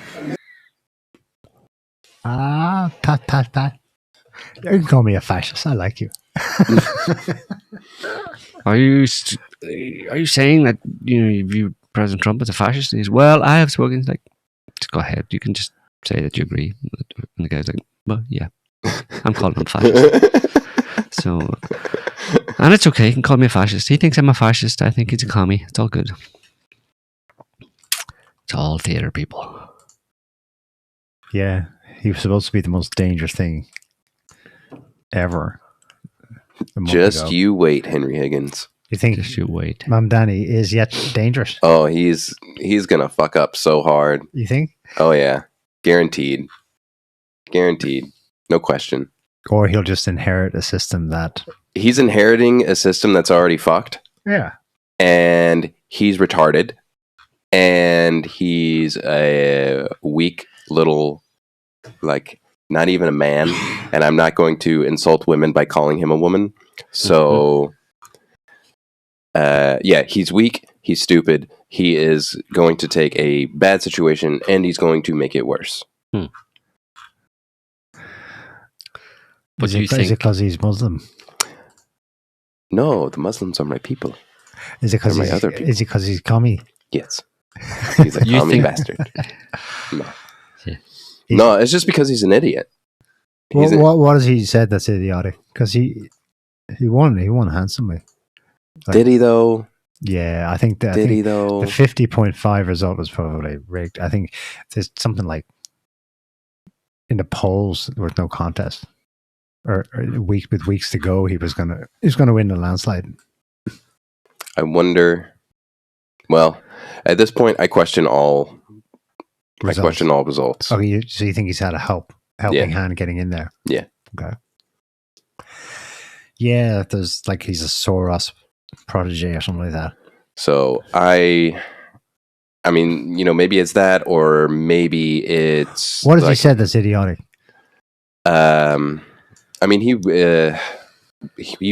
Pat. You can call me a fascist. I like you. Are you saying that, you know, you view President Trump as a fascist? He's, well, I have spoken. He's like, just go ahead. You can just say that you agree. And the guy's like, well, yeah. I'm calling him fascist. So, and it's okay. He can call me a fascist. He thinks I'm a fascist. I think he's a commie. It's all good. It's all theater, people. Yeah, he was supposed to be the most dangerous thing ever. Just you wait, Henry Higgins. You think? Just you wait. Mamdani is yet dangerous. Oh, he's gonna fuck up so hard. You think? Oh yeah, guaranteed. No question. Or he'll just inherit a system that... He's inheriting a system that's already fucked. Yeah. And he's retarded. And he's a weak little, like, not even a man. And I'm not going to insult women by calling him a woman. So, yeah, he's weak. He's stupid. He is going to take a bad situation and he's going to make it worse. But is it because he's Muslim? No, the Muslims are my people. Is it because he's commie? Yes. He's a commie bastard. No. Yeah. No, it's just because he's an idiot. What has he said that's idiotic? Because he won handsomely. Like, did he though? Yeah, I think the 50.5 result was probably rigged. I think there's something like in the polls there was no contest, or with weeks to go, he was gonna win the landslide. I wonder. Well, at this point, I question all results. Oh, so you think he's had a helping hand getting in there? Yeah. Okay. Yeah, there's like he's a Soros protege or something like that. So I mean, maybe it's that, or maybe it's what has he said that's idiotic? I mean, he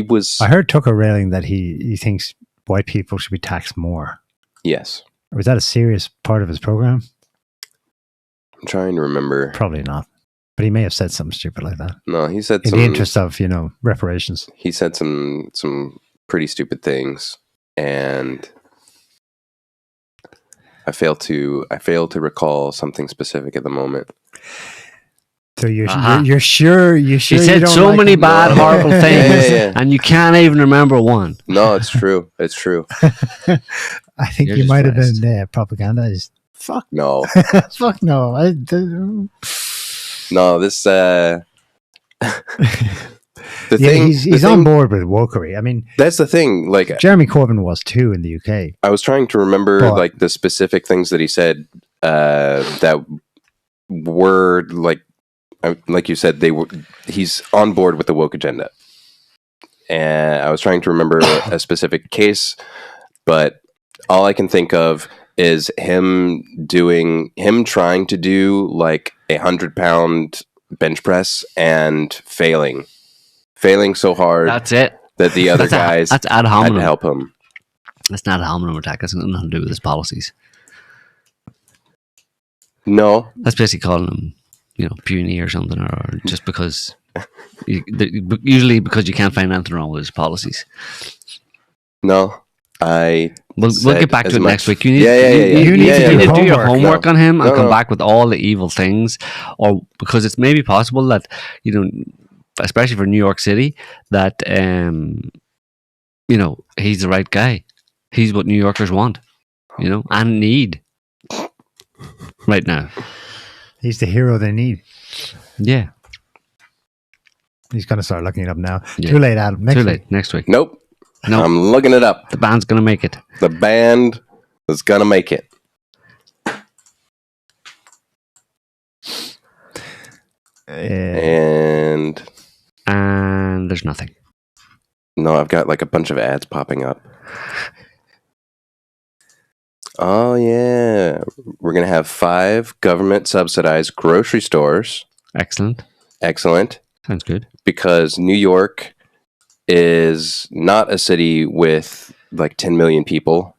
was. I heard Tucker railing that he thinks white people should be taxed more. Yes. Was that a serious part of his program? I'm trying to remember. Probably not. But he may have said something stupid like that. No, he said in the interest of, reparations. He said some pretty stupid things, and I fail to recall something specific at the moment. So you're sure he said so many bad, horrible things, and you can't even remember one. No, it's true. It's true. I think you might have been propagandized. Fuck no. Fuck no. No, this. He's on board with wokery. I mean, that's the thing. Like Jeremy Corbyn was too in the UK. I was trying to remember like the specific things that he said that were like you said, he's on board with the woke agenda. And I was trying to remember a specific case, but all I can think of is him trying to do like 100-pound bench press and failing so hard. That's it. That the other guys that's ad hominem. Had to help him. That's not a hominem attack. That's got nothing to do with his policies. No, that's basically calling him, puny or something, or just because. Usually because you can't find anything wrong with his policies. No, We'll get back to it next week. You need to do your homework on him and come back with all the evil things, or because it's maybe possible that especially for New York City, that he's the right guy. He's what New Yorkers want, and need right now. He's the hero they need. Yeah. He's going to start looking it up now. Yeah. Too late, Adam. Next week. Nope. I'm looking it up. The band's going to make it. The band is going to make it. And there's nothing. No, I've got like a bunch of ads popping up. Oh, yeah. We're going to have 5 government-subsidized grocery stores. Excellent. Sounds good. Because New York is not a city with like 10 million people,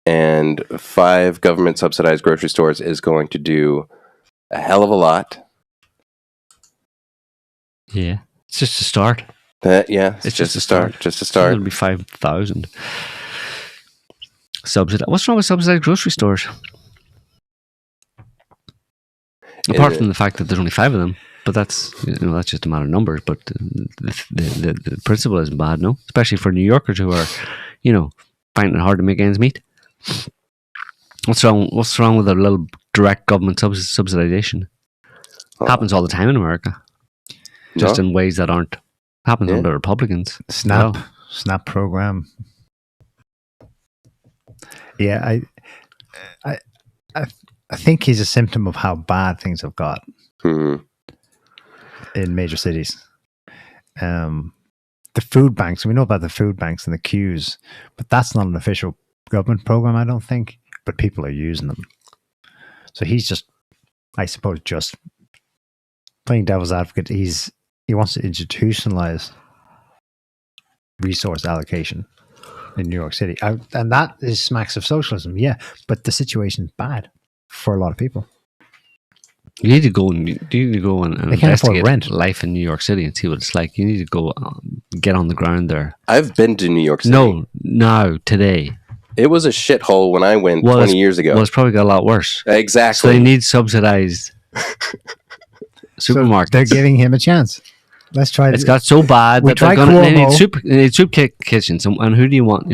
and 5 government-subsidized grocery stores is going to do a hell of a lot. Yeah. It's just a start. It's just a start. Just a start. It'll be 5,000. What's wrong with subsidized grocery stores? Apart from the fact that there's only 5 of them, but that's that's just a matter of numbers. But the principle isn't bad, no, especially for New Yorkers who are, finding it hard to make ends meet. What's wrong with a little direct government subsidization? Happens all the time in America, just in ways that aren't happens under Republicans. SNAP program. Yeah, I think he's a symptom of how bad things have got in major cities. The food banks, we know about the food banks and the queues, but that's not an official government program, I don't think, but people are using them. So he's just, I suppose, just playing devil's advocate. He wants to institutionalize resource allocation in New York City. And that is smacks of socialism, yeah, but the situation's bad for a lot of people. You need to go and investigate life in New York City and see what it's like. You need to go get on the ground there. I've been to New York City. No, today. It was a shithole when I went 20 years ago. Well, it's probably got a lot worse. Exactly. So they need subsidized supermarkets. So they're giving him a chance. Let's try. It's got so bad that they need soup kitchens. And who do you want?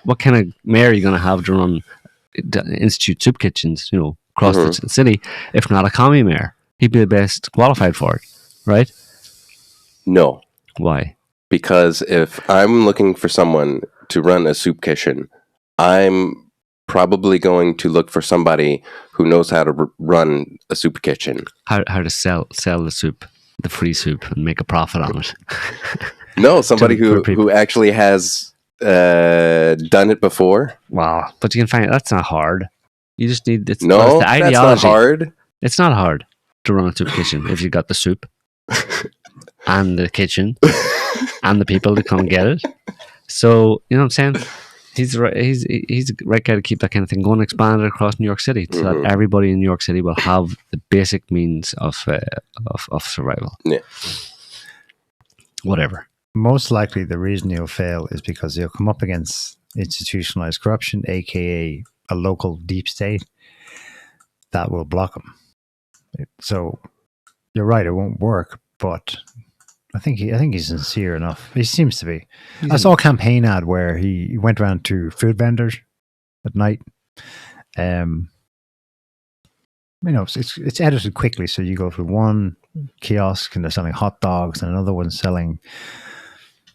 What kind of mayor are you going to have to run institute soup kitchens? Across the city, if not a commie mayor, he'd be the best qualified for it, right? No. Why? Because if I'm looking for someone to run a soup kitchen, I'm probably going to look for somebody who knows how to run a soup kitchen. How to sell the soup, the free soup, and make a profit on it. No, somebody who actually has done it before. Wow, but you can find that's not hard. You just need the ideology. That's not hard. It's not hard to run a soup kitchen if you got the soup and the kitchen and the people to come and get it. So you know what I'm saying? He's the right guy to keep that kind of thing going, expand it across New York City, so that everybody in New York City will have the basic means of survival. Yeah. Whatever. Most likely, the reason he'll fail is because he'll come up against institutionalized corruption, aka a local deep state that will block him. So you're right; it won't work, but I think he's sincere enough. He seems to be. I saw a campaign ad where he went around to food vendors at night. It's edited quickly, so you go to one kiosk and they're selling hot dogs, and another one's selling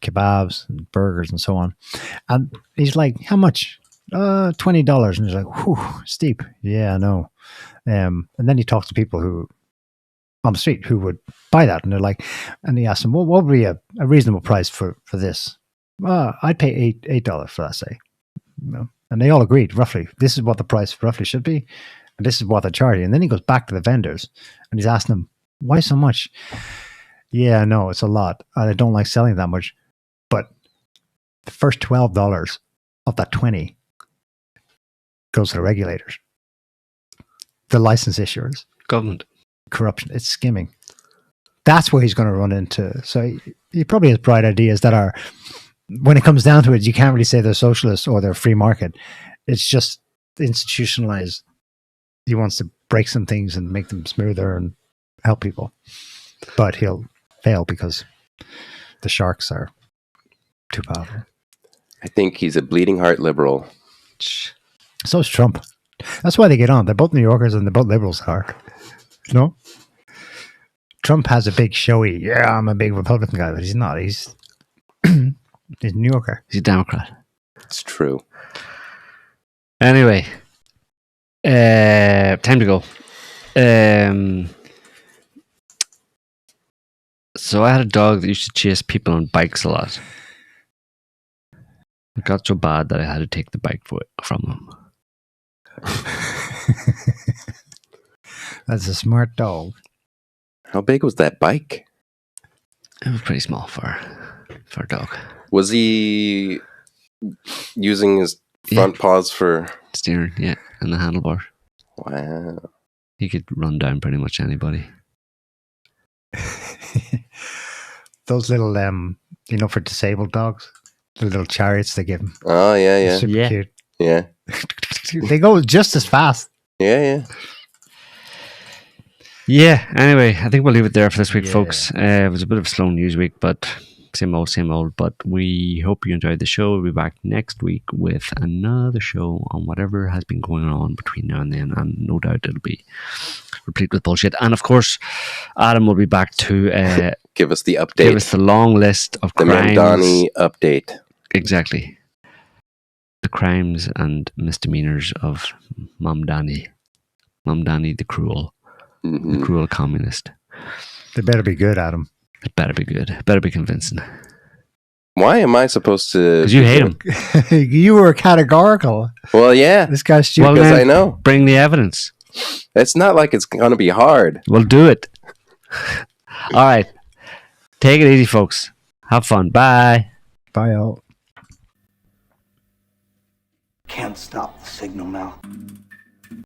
kebabs and burgers and so on. And he's like, "How much?" $20. And he's like, "Whew, steep." Yeah, I know. And then he talks to people who on the street who would buy that, and they're like, and he asked them, "Well, what would be a reasonable price for this?" I'd pay $8 for that, say. And they all agreed roughly. This is what the price roughly should be, and this is what they're charging. And then he goes back to the vendors and he's asking them, "Why so much?" "Yeah, I know, it's a lot. I don't like selling that much, but the first $12 of that 20 goes to the regulators, the license issuers, government, corruption. It's skimming." That's where he's going to run into. So he probably has bright ideas that are, when it comes down to it, you can't really say they're socialists or they're free market. It's just institutionalized. He wants to break some things and make them smoother and help people. But he'll fail because the sharks are too powerful. I think he's a bleeding heart liberal. So is Trump. That's why they get on. They're both New Yorkers and they're both liberals at heart. No? Trump has a big showy, "Yeah, I'm a big Republican guy," but he's not. He's a New Yorker. He's a Democrat. It's true. Anyway, time to go. So I had a dog that used to chase people on bikes a lot. It got so bad that I had to take the bike from him. That's a smart dog. How big was that bike? It was pretty small for a dog. Was he using his front paws for steering? Yeah, and the handlebar. Wow. He could run down pretty much anybody. Those little, for disabled dogs, the little chariots they give them. Oh, yeah. Super cute. Yeah. They go just as fast. Yeah. Yeah, anyway, I think we'll leave it there for this week, folks. It was a bit of a slow news week, but same old. But we hope you enjoyed the show. We'll be back next week with another show on whatever has been going on between now and then, and no doubt it'll be replete with bullshit. And of course, Adam will be back to give us the update. Give us the long list of the crimes. Mandani update. Exactly. The crimes and misdemeanors of Mamdani the cruel. Mm-hmm. The cruel communist. They better be good, Adam. It better be good. It better be convincing. Why am I supposed to? Because you hate him. You were categorical. Well, yeah. This guy's stupid. Because I know. Bring the evidence. It's not like it's going to be hard. Well, do it. All right. Take it easy, folks. Have fun. Bye. Bye, all. Can't stop the signal, Mel.